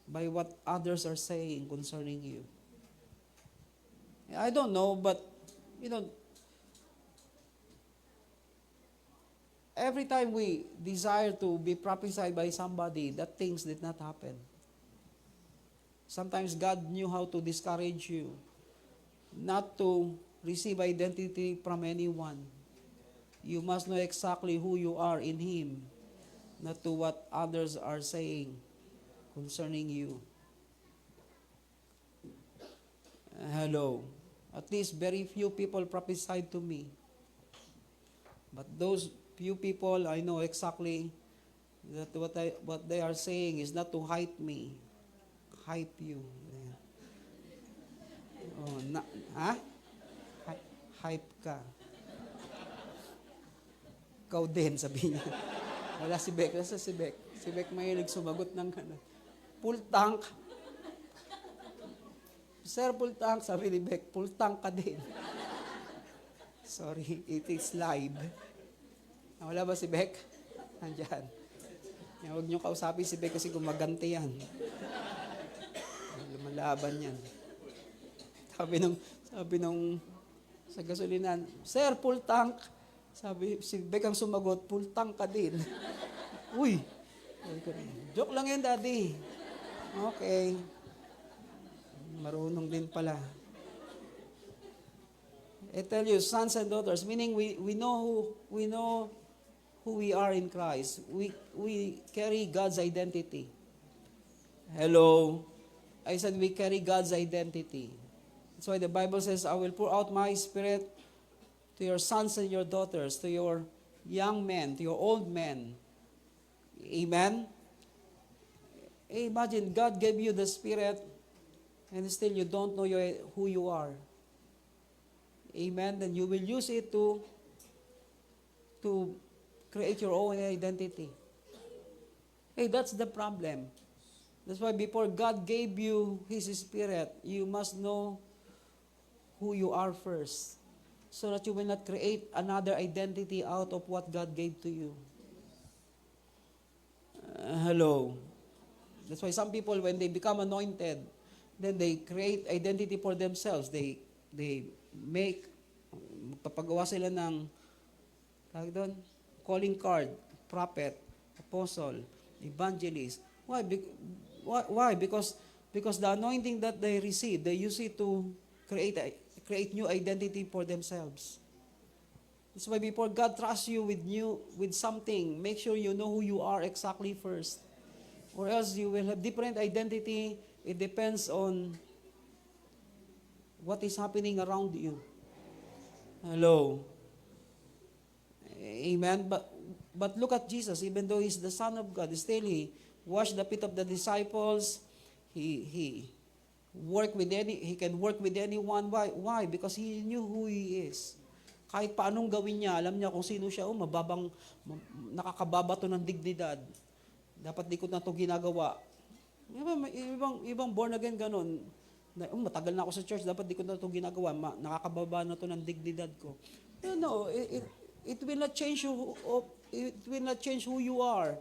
A: by what others are saying concerning you. I don't know, but every time we desire to be prophesied by somebody, that things did not happen. Sometimes God knew how to discourage you, not to receive identity from anyone. You must know exactly who you are in Him, not to what others are saying concerning you. Hello. At least very few people prophesied to me. But those few people, I know exactly that what they are saying is not to hype me. Hype you. Oh, ha? Hype ka. Ikaw din, sabi niya. Wala si Beck. Nasa si Beck? Si Beck mahilig sumagot ng gano'n. Full tank. Sir, full tank. Sabi ni Beck, full tank ka din. Sorry, it is live. Wala ba si Beck? Nandyan. Huwag niyo kausapin si Beck kasi gumaganti yan. Lumalaban yan. Sabi nung sa gasolinan, Sir, full tank. Sabi, si Beck ang sumagot, full tank ka din. Uy! Joke lang yun, Daddy. Okay. Marunong din pala. I tell you, sons and daughters, meaning we know who we are in Christ. We carry God's identity. Hello. I said we carry God's identity. That's why the Bible says, I will pour out my spirit to your sons and your daughters, to your young men, to your old men. Amen? Imagine, God gave you the Spirit, and still you don't know who you are. Amen? Then you will use it to create your own identity. Hey, that's the problem. That's why before God gave you His Spirit, you must know who you are first, so that you will not create another identity out of what God gave to you. Hello. That's why some people, when they become anointed, then they create identity for themselves. They make, papagawa sila ng, tawag doon, calling card, prophet, apostle, evangelist. Why? Why? Because the anointing that they receive, they use it to create new identity for themselves. That's why before God trusts you with something, make sure you know who you are exactly first. Or else you will have different identity. It depends on what is happening around you. Hello. Amen. But look at Jesus. Even though He's the Son of God, still He washed the feet of the disciples. He can work with anyone. Why? Because He knew who He is. Kahit paanong gawin niya, alam niya kung sino siya. Nakakababa to ng dignidad. Dapat di ko na ito ginagawa. Ibang born again ganun. Matagal na ako sa church, dapat di ko na ito ginagawa. Nakakababa na ito ng dignidad ko. No, it will not change who you are.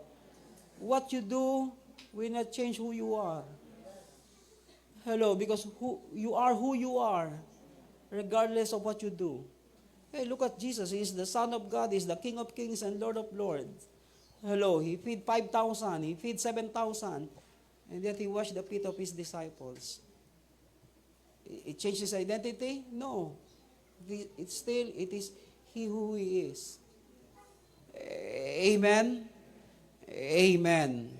A: What you do will not change who you are. Hello, because you are who you are, regardless of what you do. Hey, look at Jesus. He is the Son of God. He is the King of Kings and Lord of Lords. Hello, He feed 5,000. He feed 7,000. And yet He washed the feet of His disciples. It changed His identity? No. It is He who He is. Amen? Amen.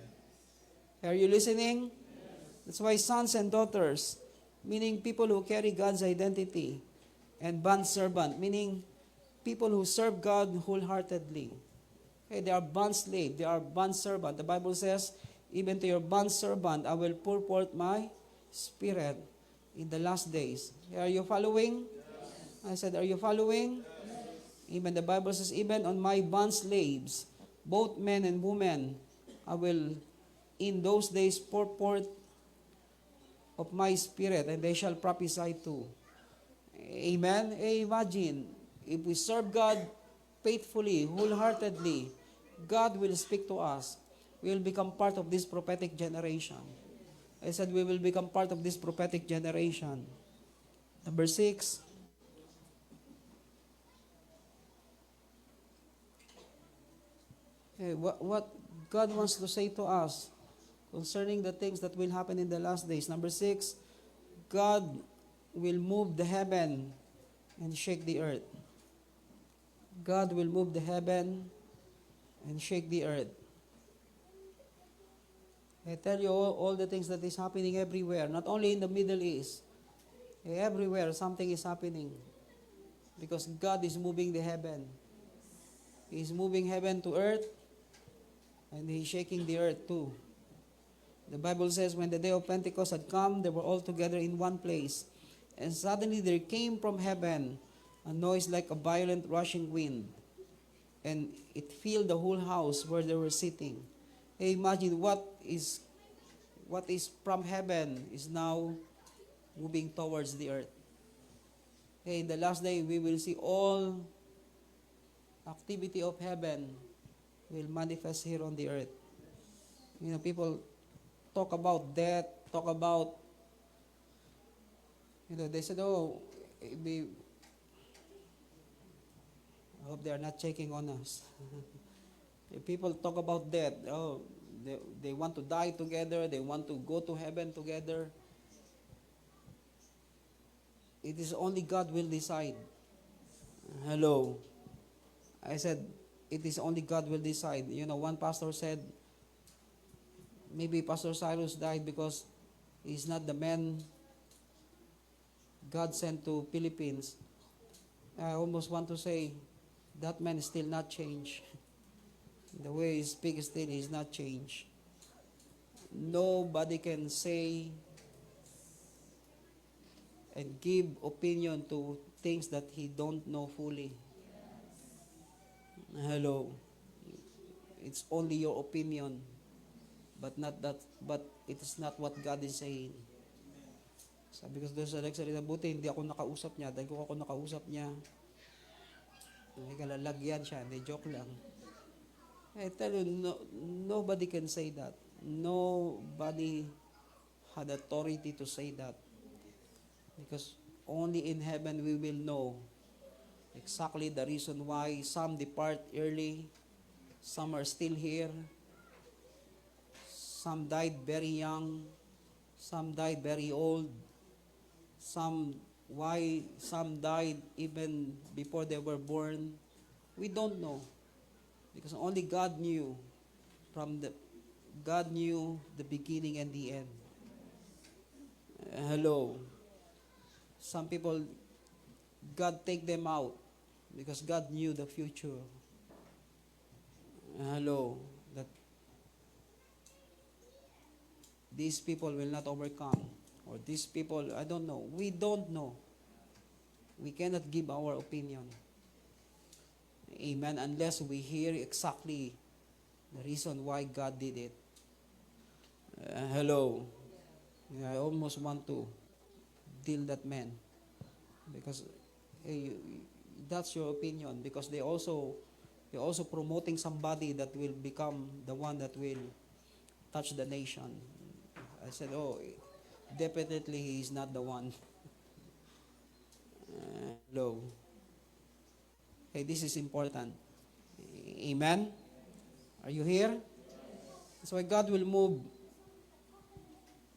A: Are you listening? That's why sons and daughters, meaning people who carry God's identity, and bondservant, meaning people who serve God wholeheartedly. Okay, they are bondslave, they are bondservant. The Bible says, even to your bondservant, I will pour forth my Spirit in the last days. Are you following? Yes. I said, are you following? Yes. Even the Bible says, even on my bondslaves, both men and women, I will in those days pour forth of my Spirit, and they shall prophesy too. Amen? Imagine, if we serve God faithfully, wholeheartedly, God will speak to us. We will become part of this prophetic generation. I said we will become part of this prophetic generation. Number 6. What God wants to say to us concerning the things that will happen in the last days. Number 6, God will move the heaven and shake the earth. God will move the heaven and shake the earth. I tell you all the things that is happening everywhere, not only in the Middle East. Everywhere something is happening because God is moving the heaven. He is moving heaven to earth and He's shaking the earth too. The Bible says when the day of Pentecost had come, they were all together in one place. And suddenly there came from heaven a noise like a violent rushing wind. And it filled the whole house where they were sitting. Hey, imagine what is from heaven is now moving towards the earth. Hey, in the last day, we will see all activity of heaven will manifest here on the earth. You know, people talk about death, talk about, they said, oh, I hope they are not checking on us. If people talk about death, oh, they want to die together, they want to go to heaven together. It is only God will decide. Hello. I said, it is only God will decide. One pastor said, maybe Pastor Cyrus died because he's not the man God sent to Philippines. I almost want to say, that man is still not changed. The way he speaks still is not changed. Nobody can say and give opinion to things that he don't know fully. Hello. It's only your opinion, but it is not what God is saying. Sabi ko doon sa nagsalita, buti hindi ako nakausap niya. Dahil kung ako nakausap niya, may kalalagyan siya. Hindi, joke lang. I tell you, nobody can say that. Nobody had authority to say that. Because only in heaven we will know exactly the reason why some depart early, some are still here, some died very young, some died very old, some died even before they were born. We don't know. Because only God knew God knew the beginning and the end. Hello. Some people, God take them out because God knew the future. Hello. That these people will not overcome. Or these people, I don't know. We don't know. We cannot give our opinion. Amen. Unless we hear exactly the reason why God did it. Hello. I almost want to deal that man. Because that's your opinion. Because they're also promoting somebody that will become the one that will touch the nation. I said, oh, definitely he is not the one. Hello. Hey, this is important. Amen? Are you here? That's why God will move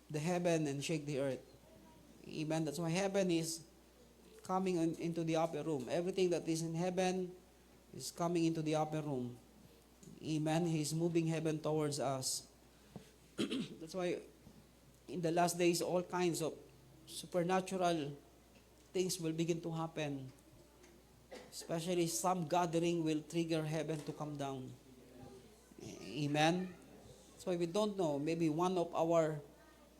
A: the heaven and shake the earth. Amen? That's why heaven is coming into the upper room. Everything that is in heaven is coming into the upper room. Amen? He's moving heaven towards us. That's why in the last days, all kinds of supernatural things will begin to happen. Especially some gathering will trigger heaven to come down. Amen? So we don't know. Maybe one of our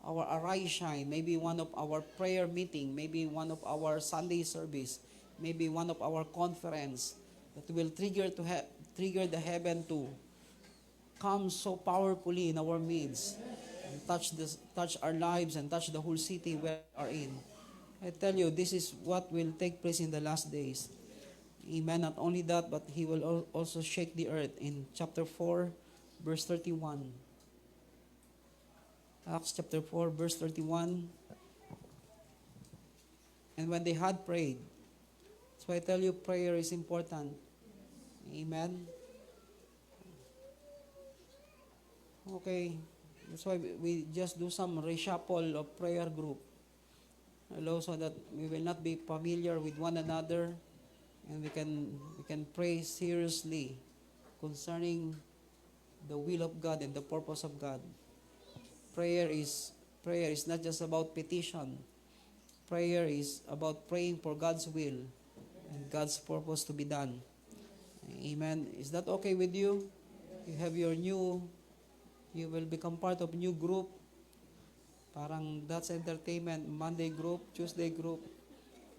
A: Arise Shine, maybe one of our prayer meeting, maybe one of our Sunday service, maybe one of our conference that will trigger the heaven to come so powerfully in our midst and touch our lives and touch the whole city we are in. I tell you, this is what will take place in the last days. Amen. Not only that, but He will also shake the earth in chapter 4, verse 31. Acts chapter 4, verse 31. And when they had prayed, so I tell you, prayer is important. Amen. Okay. That's why we just do some reshuffle of prayer group. Hello, so that we will not be familiar with one another, and we can pray seriously concerning the will of God and the purpose of God. Prayer is not just about petition. Prayer is about praying for God's will and God's purpose to be done. Amen. Is that okay with you? You will become part of new group. Parang That's Entertainment, Monday group, Tuesday group.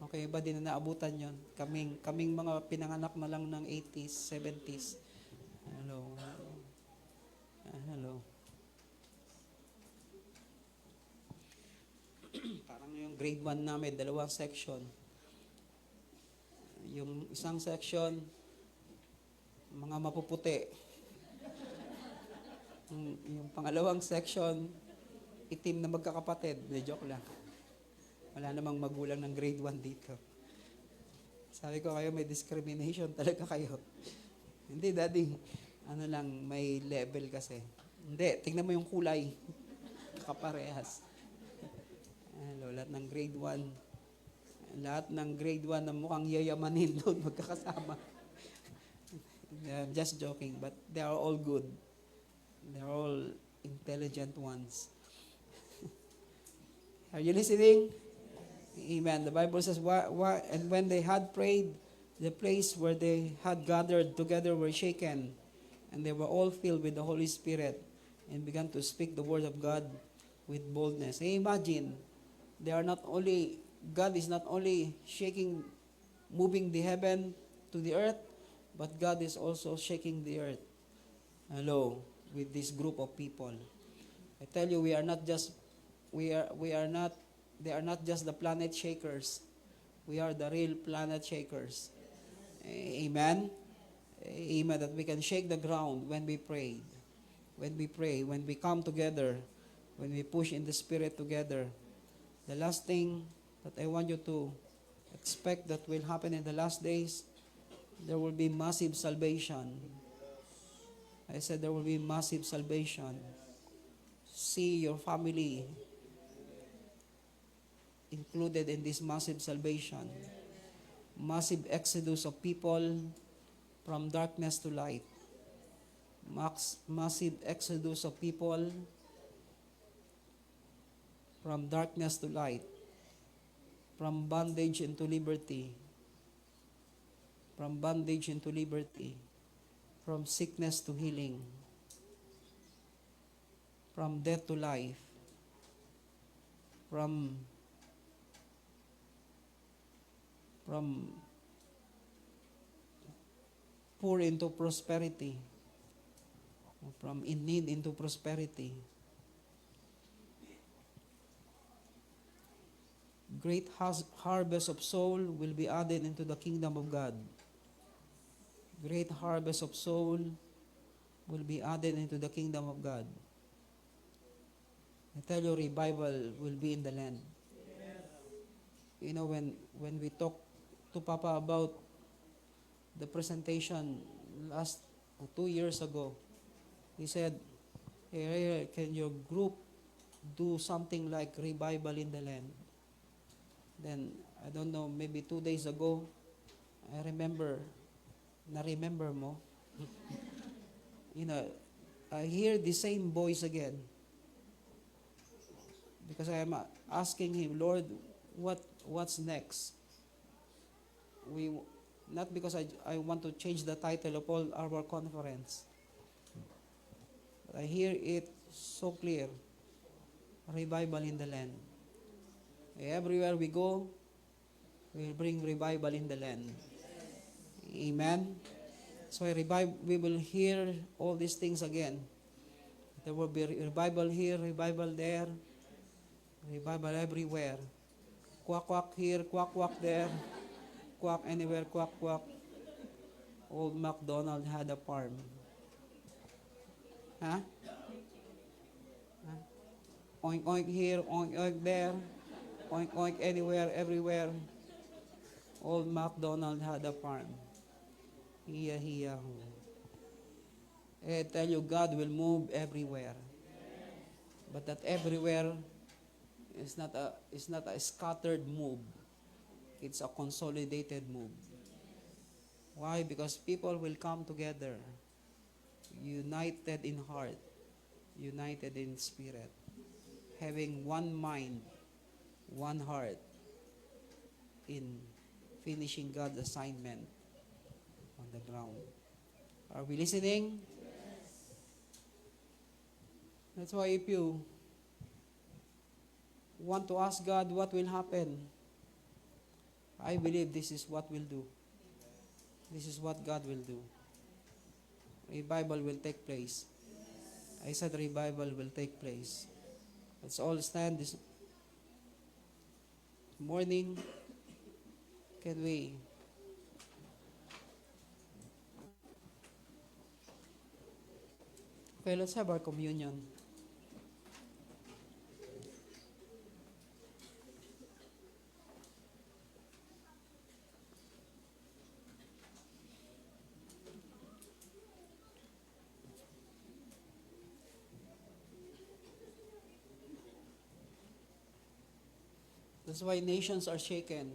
A: Okay, iba din na naabutan yon. Kaming mga pinanganak na lang ng 80s, 70s. Hello. Hello. Parang yung grade 1 namin, dalawang section. Yung isang section, mga mapuputi. Yung pangalawang section, itim na magkakapatid. Joke lang. Wala namang magulang ng grade 1 dito. Sabi ko kayo, may discrimination talaga kayo. Hindi, daddy. Ano lang, may level kasi. Hindi, tingnan mo yung kulay. Kaparehas. Lahat ng grade 1. Lahat ng grade 1 na mukhang yayamanin doon, magkakasama. Just joking, but they are all good. They are all intelligent ones. Are you listening? Amen. The Bible says, and when they had prayed, the place where they had gathered together were shaken, and they were all filled with the Holy Spirit, and began to speak the word of God with boldness. Imagine, God is not only moving the heaven to the earth, but God is also shaking the earth. Hello, with this group of people. I tell you, they are not just the planet shakers. We are the real planet shakers. Amen. Amen. That we can shake the ground when we pray. When we pray, when we come together, when we push in the Spirit together. The last thing that I want you to expect that will happen in the last days, there will be massive salvation. I said there will be massive salvation. See your family included in this massive salvation. Massive exodus of people from darkness to light. Massive exodus of people from darkness to light. From bondage into liberty. From bondage into liberty. From sickness to healing. From death to life. From poor into prosperity. From in need into prosperity. Great harvest of soul will be added into the kingdom of God. Great harvest of soul will be added into the kingdom of God. I tell you, revival will be in the land. You know, when we talk to Papa about the presentation 2 years ago, he said, hey, can your group do something like revival in the land? Then, I don't know, maybe 2 days ago, I remember mo, you know, I hear the same voice again. Because I am asking him, Lord, what's next? Not because I want to change the title of all our conference. But I hear it so clear. Revival in the land. Everywhere we go, we will bring revival in the land. Amen. So we will hear all these things again. There will be revival here, revival there, revival everywhere. Quack, quack here, quack, quack there, quack anywhere, quack, quack. Old MacDonald had a farm. Huh? Oink, oink here, oink, oink there, oink, oink anywhere, everywhere. Old MacDonald had a farm. Hiya, hiya. I tell you, God will move everywhere. But that everywhere is not a scattered move. It's a consolidated move. Why? Because people will come together, united in heart, united in spirit, having one mind, one heart in finishing God's assignment on the ground. Are we listening? That's why if you want to ask God what will happen, I believe this is what we'll do. This is what God will do. Revival will take place. I said revival will take place. Let's all stand this morning. Can we? Okay, let's have our communion. That's why nations are shaken.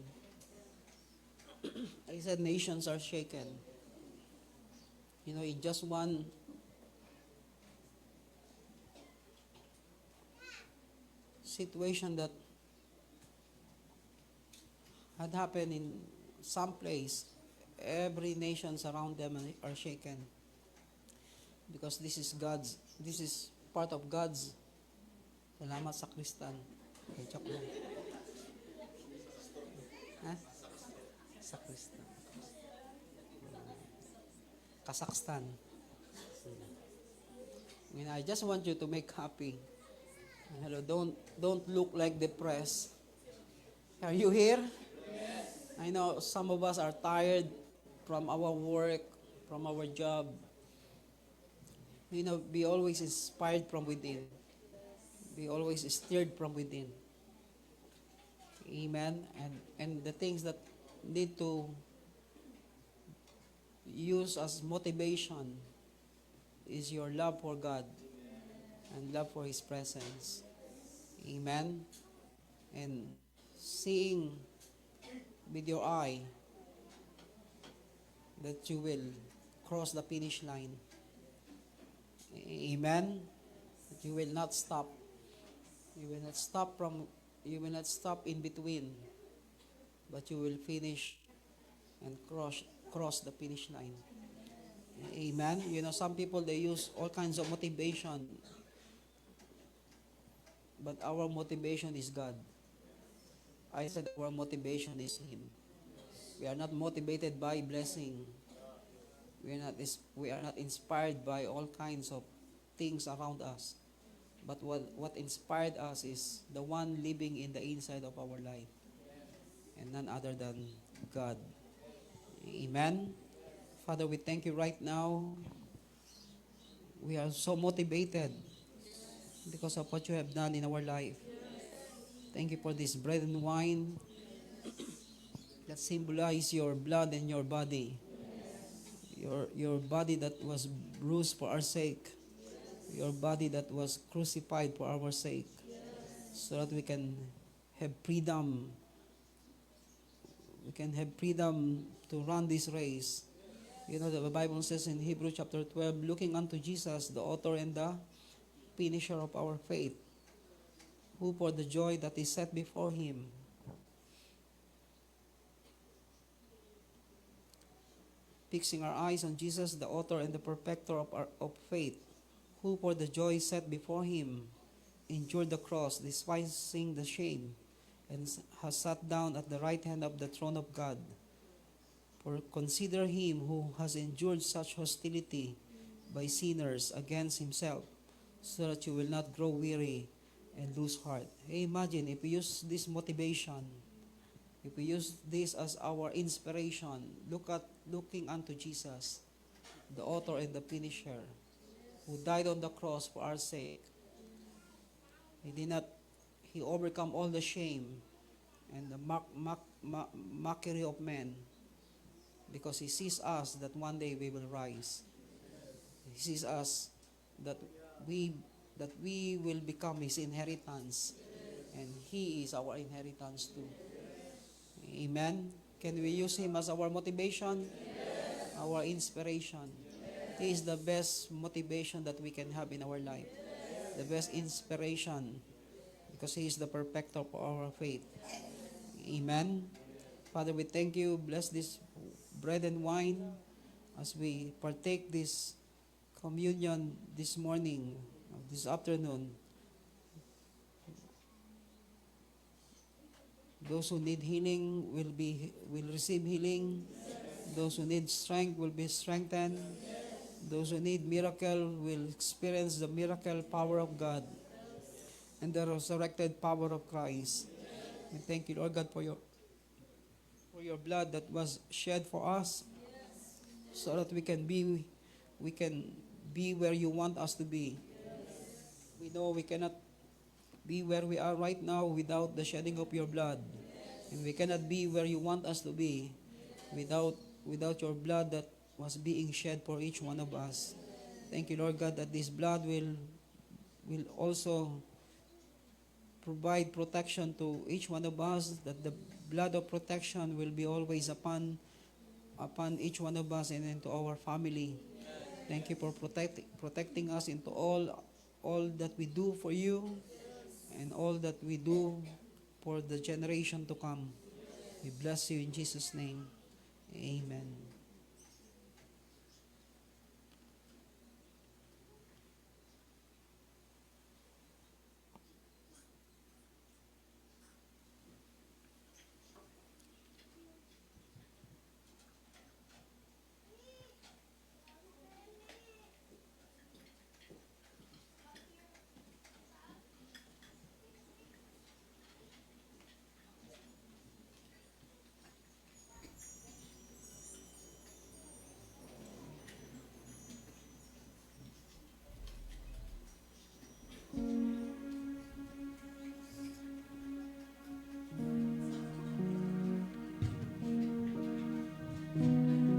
A: I said nations are shaken. You know, in just one situation that had happened in some place, every nations around them are shaken. Because this is part of God's. Salamat sa Kristan. Okay, joke lang. Ha? Sa Kristan. Kazakhstan. I just want you to make happy. Hello, don't look like depressed. Are you here? Yes. I know some of us are tired from our work, from our job. You know, be always inspired from within. Be always stirred from within. Amen. And the things that need to use as motivation is your love for God and love for His presence. Amen. And seeing with your eye that you will cross the finish line. Amen. That you will not stop. You will not stop in between, but you will finish and cross the finish line. Amen. You know, some people, they use all kinds of motivation, but our motivation is God. I said our motivation is Him. We are not motivated by blessing. We are not inspired by all kinds of things around us. But what inspired us is the one living in the inside of our life, and none other than God. Amen. Father, we thank you right now. We are so motivated because of what you have done in our life. Thank you for this bread and wine that symbolize your blood and your body. Your body that was bruised for our sake. Your body that was crucified for our sake. So that we can have freedom. We can have freedom to run this race. You know, the Bible says in Hebrews chapter 12, looking unto Jesus, the author and the finisher of our faith, who for the joy that is set before Him fixing our eyes on Jesus, the author and the perfecter of faith, who for the joy set before Him endured the cross, despising the shame, and has sat down at the right hand of the throne of God. For consider Him who has endured such hostility by sinners against Himself, so that you will not grow weary and lose heart. Hey, imagine if we use this motivation, if we use this as our inspiration, looking unto Jesus, the author and the finisher, who died on the cross for our sake. He overcome all the shame and the mockery of men, because He sees us that one day we will rise. He sees us that we will become His inheritance, and He is our inheritance too. Amen. Can we use Him as our motivation, our inspiration? He is the best motivation that we can have in our life, the best inspiration, because He is the perfecter of our faith. Amen. Father, we thank you. Bless this bread and wine as we partake this communion this morning, this afternoon. Those who need healing will receive healing. Those who need strength will be strengthened. Those who need miracle will experience the miracle power of God and the resurrected power of Christ. And thank you, Lord God, for your blood that was shed for us, so that we can be where you want us to be. We know we cannot be where we are right now without the shedding of your blood, and we cannot be where you want us to be without your blood that was being shed for each one of us. Thank you, Lord God, that this blood will also provide protection to each one of us, that the blood of protection will be always upon each one of us and into our family. Thank you for protecting us into all that we do for you and all that we do for the generation to come. We bless you in Jesus' name. Amen.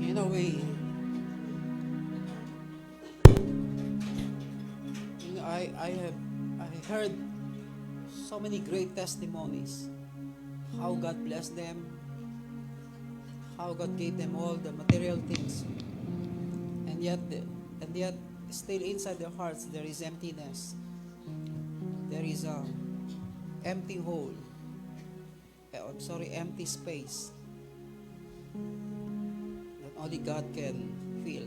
A: In a way, I heard so many great testimonies, how God blessed them, how God gave them all the material things, and yet still inside their hearts there is emptiness. There is a empty hole. Empty space that only God can fill.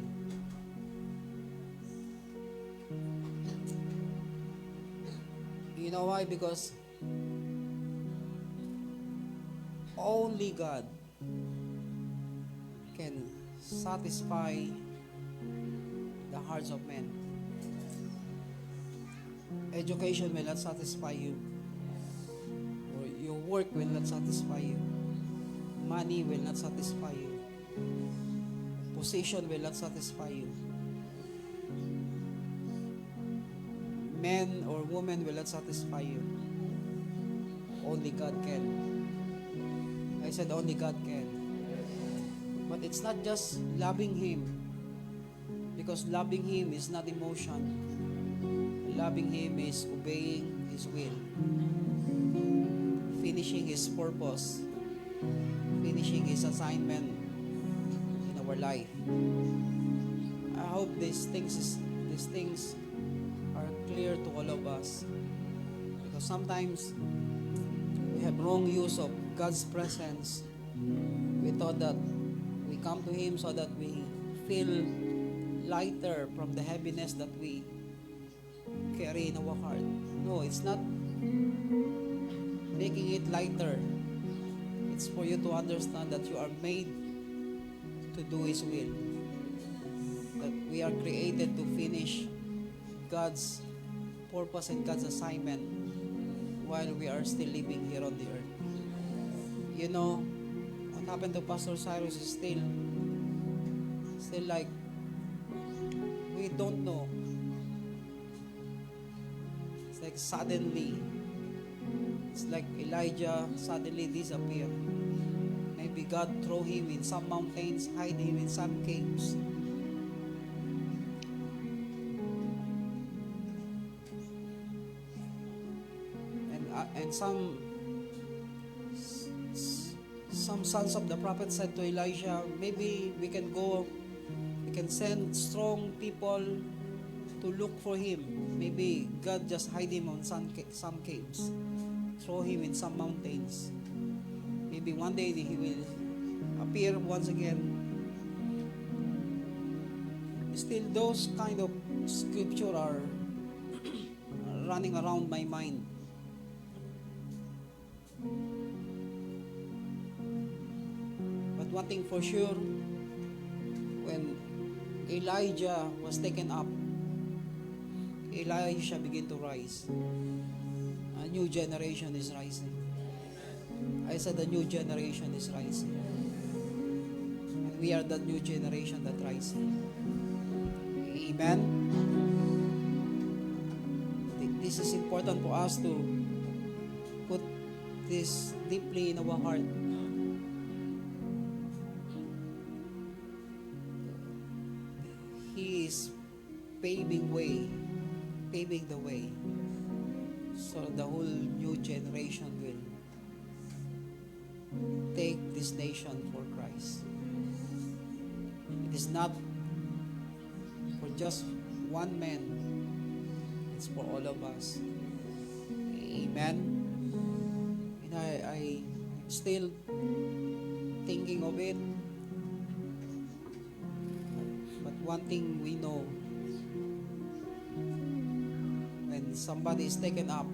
A: You know why? Because only God can satisfy the hearts of men. Education will not satisfy you. Or your work will not satisfy you. Money will not satisfy you. Position will not satisfy you. Men or women will not satisfy you. Only God can. I said only God can. But it's not just loving Him, because loving Him is not emotion. Loving Him is obeying His will, finishing His purpose, finishing His assignment in our life. I hope these things are clear to all of us, because sometimes we have wrong use of God's presence. We thought that we come to Him so that we feel lighter from the heaviness that we carry in our heart. No, it's not making it lighter. It's for you to understand that you are made to do His will, that we are created to finish God's purpose and God's assignment while we are still living here on the earth. You know, what happened to Pastor Cyrus is still like, we don't know. It's like suddenly, it's like Elijah suddenly disappeared. Maybe God throw him in some mountains, hide him in some caves. And some sons of the prophet said to Elijah, maybe we can send strong people to look for him. Maybe God just hide him on some caves, throw him in some mountains. Maybe one day he will appear once again. Still, those kind of scripture are running around my mind. But one thing for sure, when Elijah was taken up, Elisha began to rise. A new generation is rising. I said a new generation is rising. And we are the new generation that rising. Amen. This is important for us to put this deeply in our heart. He is paving the way, so the whole new generation will take this nation for Christ. It is not for just one man, it's for all of us. Amen. And I'm still thinking of it, but one thing we know, when somebody is taken up,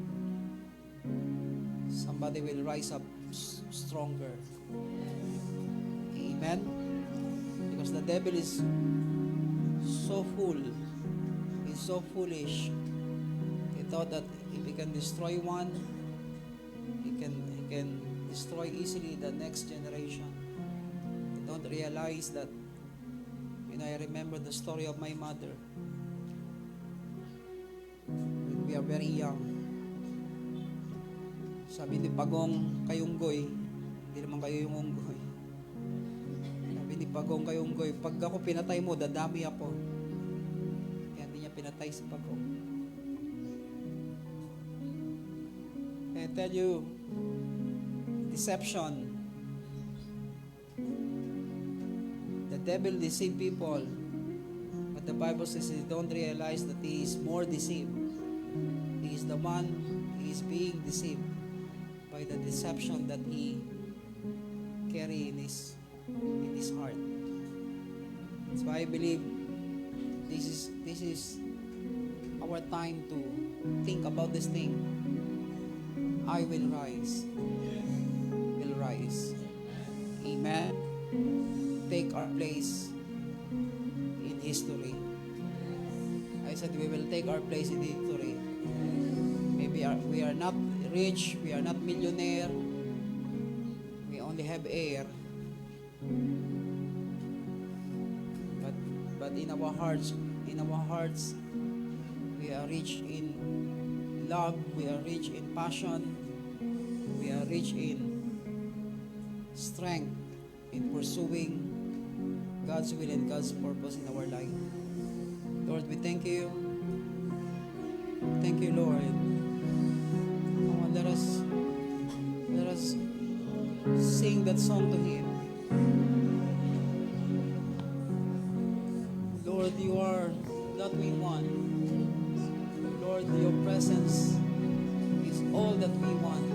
A: somebody will rise up stronger. Amen. Because the devil is so he's so foolish. He thought that if he can destroy one, he can destroy easily the next generation. They don't realize that. I remember the story of my mother. When we are very young, sabi ni Pagong Kayunggoy, hindi naman kayo yung unggoy. Sabi ni Pagong Kayunggoy, pag ako pinatay mo, dadami ako. Kaya hindi niya pinatay si Pagong. I tell you, deception. The devil deceive people, but the Bible says they don't realize that he is more deceived. He is the one who is being deceived by the deception that he carry in his heart. That's why I believe this is our time to think about this thing. I will rise. Will rise. Amen. Take our place in history. I said we will take our place in history. Maybe we are not rich, we are not millionaire, we only have air. But in our hearts, we are rich in love, we are rich in passion, we are rich in strength in pursuing God's will and God's purpose in our life. Lord, we thank you. Thank you, Lord. Come on, let us sing that song to Him. Lord, you are that we want. Lord, your presence is all that we want.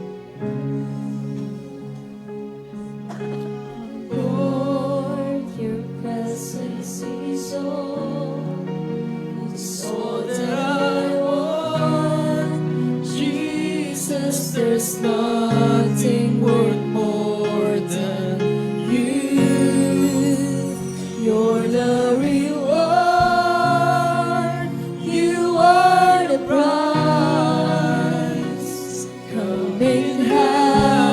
B: Lord, your presence is all that I want. Jesus, there's nothing worth more than you. You're the reward. You are the prize. Come in high.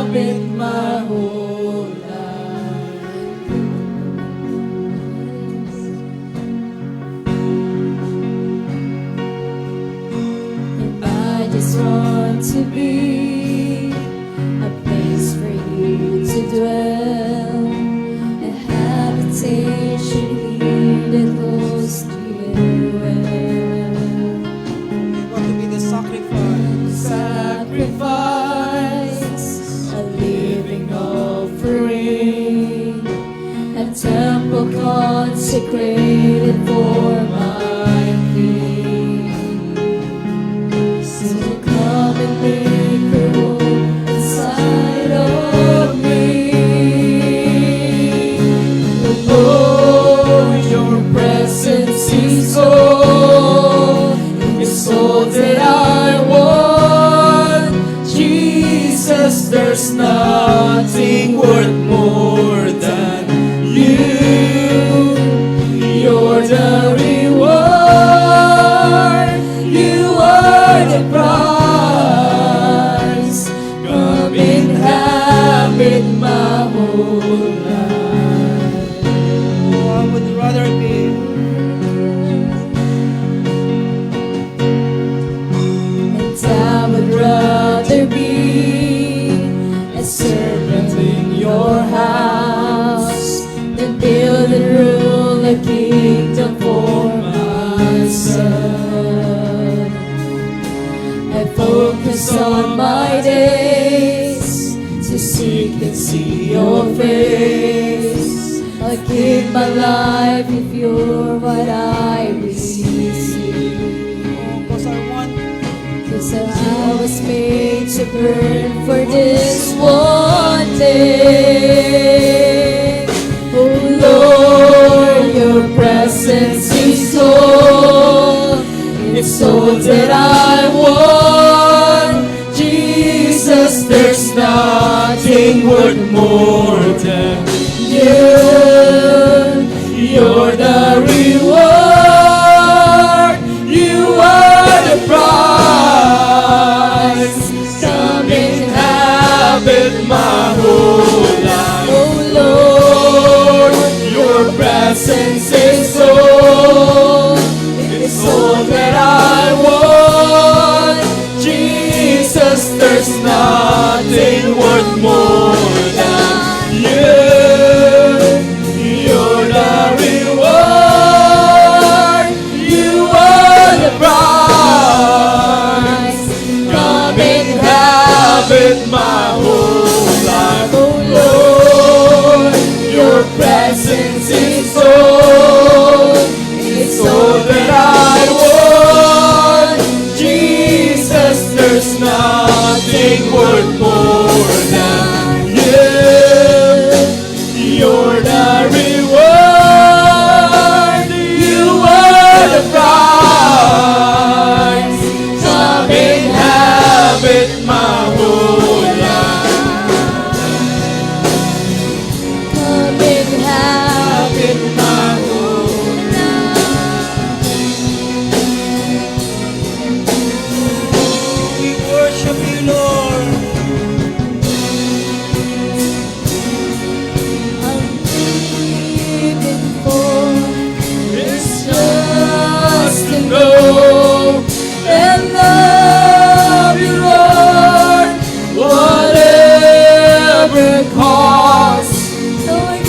B: consecrated for my King. So come and make your home inside of me. Oh, your presence is all that I want. Jesus, there's nothing worth more than you. You're the reward, you are the prize. Come inhabit my whole life.
A: Oh, I would rather be
B: And I would rather be a servant in your house than build and rule a kingdom for myself. I focus on my days to seek and see your face. I'll give my life if you're what I receive.
A: because I want
B: 'Cause I was made to burn for this one day. Oh Lord, your presence is all. It's all that I want. Jesus, there's nothing worth more than you. You're the reward, you are the prize. Come inhabit my whole life. Oh Lord, your presence is all. It's all that I want. Jesus, there's nothing worth more than you. You're the reward, you are the prize. Come inhabit my whole life. Oh Lord, your presence is all. It's all that I want. Jesus, there's nothing worth more than you. You're the reward, you are the prize. Come inhabit my whole life. Come inhabit my whole life.
A: we worship you, Lord.
B: I'm living for is just to know and love you, Lord, whatever it costs. Lord,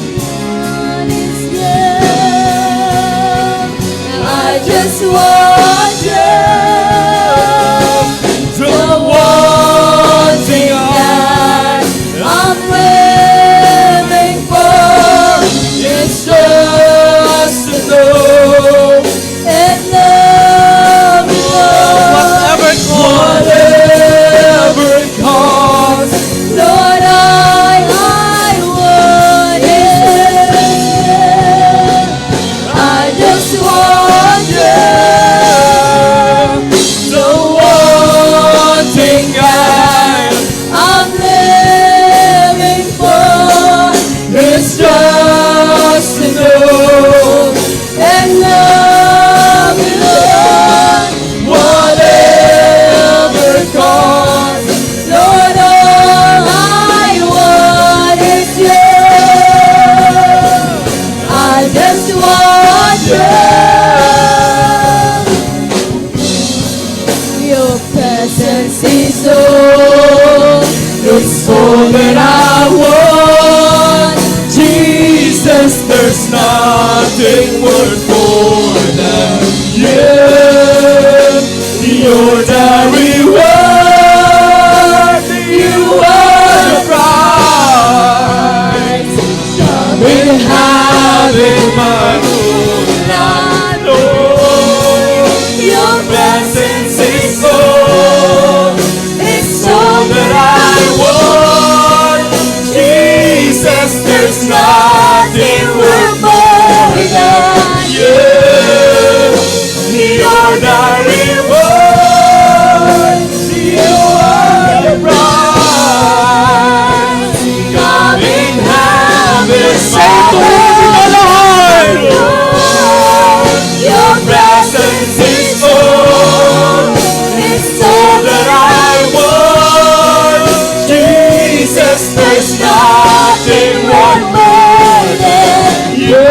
B: God is love. I just want you. The one thing that I'm living for is just to know and love you, Lord.
A: Whatever it costs.
B: Whatever it costs, Lord, I want it. I just want you. The one thing I'm living for is just to know and love you, Lord. Whatever it costs, Lord, all I want is you. I just want you. Your presence is all. It's all that I want. Jesus, there's nothing worth more than you. You're the reward, you are the prize. Come there's nothing worth more than you. You're the reward. You are the prize. Come in heaven, say to the Lord, your presence is all. It's all that I want. Jesus, there's nothing worth more than you.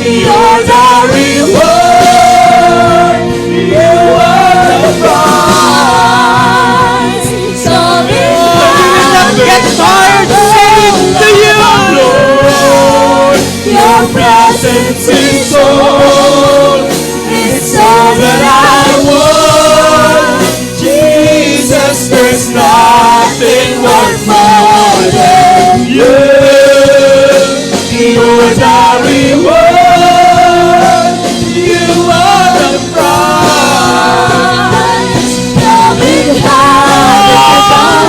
B: You're the reward. You are the prize. Come in heaven, get tired singing to you, Lord. Your presence is all. It's all that I want. Jesus, there's nothing worth more than you. You're the reward. You are the prize. Come in heaven,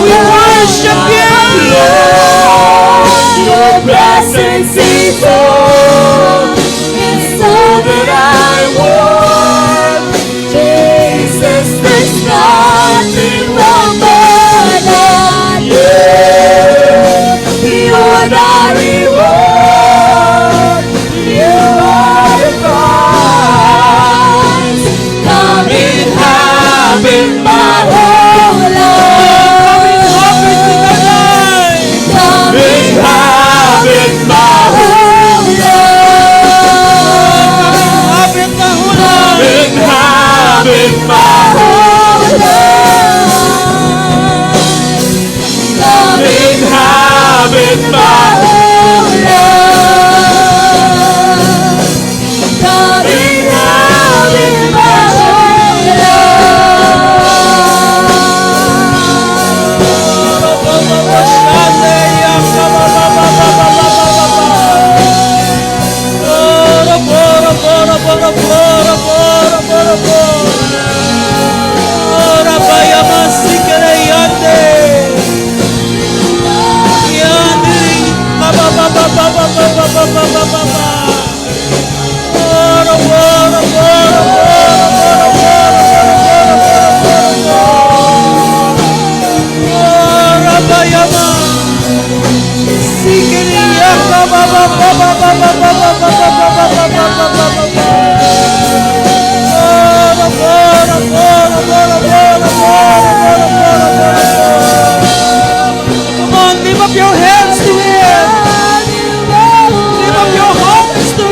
B: we worship you, Lord. Your presence is all. It's all that I want. Jesus, there's nothing wrong more than you. You're the reward. You are the prize. Come in heaven, my whole life. Come in heaven, my whole life. Come in heaven, my whole life. Come in heaven, my whole life. Come in heaven, my whole Come on, lift up your hands to Him. Lift up your hearts to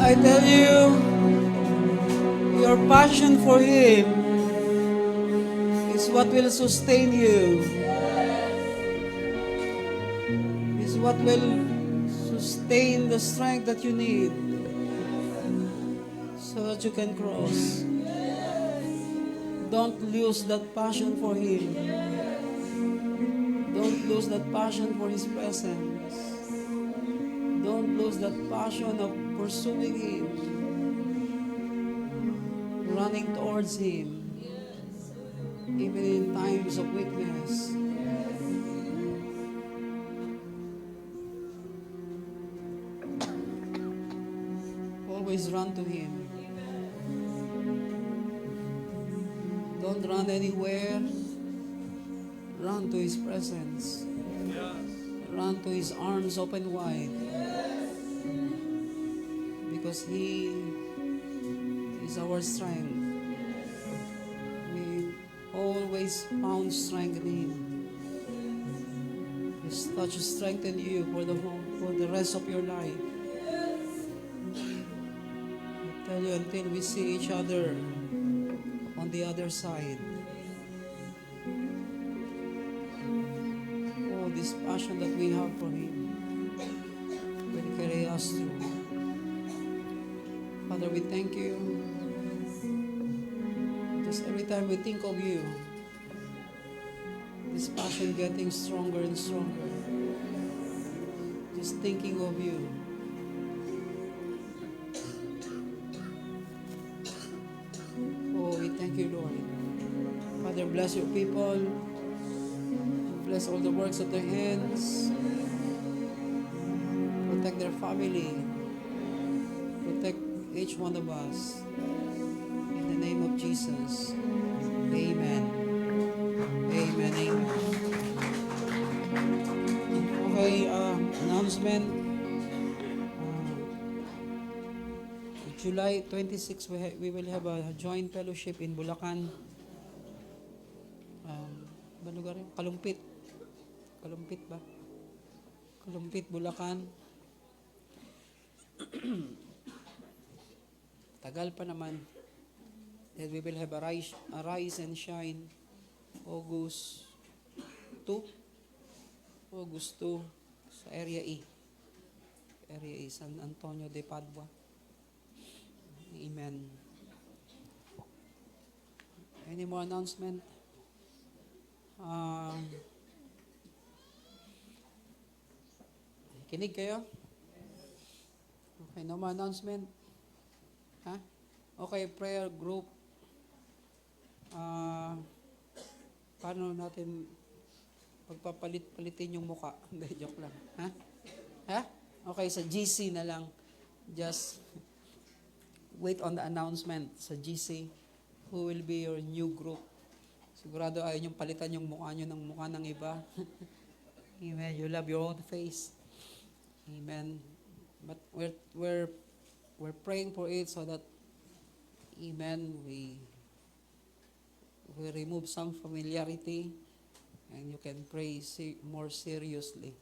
B: I tell you, your passion for Him is what will sustain you. Is what will sustain the strength that you need so that you can cross. Don't lose that passion for Him. Don't lose that passion for His presence. Don't lose that passion of pursuing Him, running towards Him, even in times of weakness. Always run to Him. Don't run anywhere. Run to His presence. Run to His arms open wide. Because He is our strength. We always found strength in Him. His touch strengthen you for the rest of your life. I tell you, until we see each other on the other side. Oh, this passion that we have for Him will carry us through. Father, we thank you. Just every time we think of you, this passion getting stronger and stronger. Just thinking of you. Oh, we thank you, Lord. Father, bless your people. Bless all the works of their hands. Protect their family. Protect each one of us. In the name of Jesus. Amen. Amen. Amen. Okay, announcement. July 26, we will have a joint fellowship in Bulacan. Ba lugar yun? Kalumpit. Kalumpit ba? Kalumpit, Bulacan. Tagal pa naman. Then we will have a rise and shine August 2 sa Area E. Area E, San Antonio de Padua. Amen. Any more announcement? Kinig kayo? Okay, no more announcement? Ha? Okay, prayer group. Paano natin pagpapalit-palitin yung muka? Hindi, joke lang. Ha? Ha? Okay, sa GC na lang. Just wait on the announcement sa GC. Who will be your new group? Sigurado ayaw niyong palitan yung mukha niyo ng mukha ng iba. Amen. You love your own face. Amen. But we're praying for it so that, amen, we remove some familiarity and you can pray more seriously.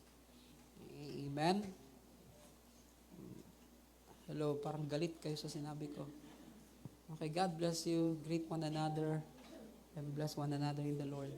B: Amen. Hello, parang galit kayo sa sinabi ko. Okay, God bless you. Greet one another and bless one another in the Lord.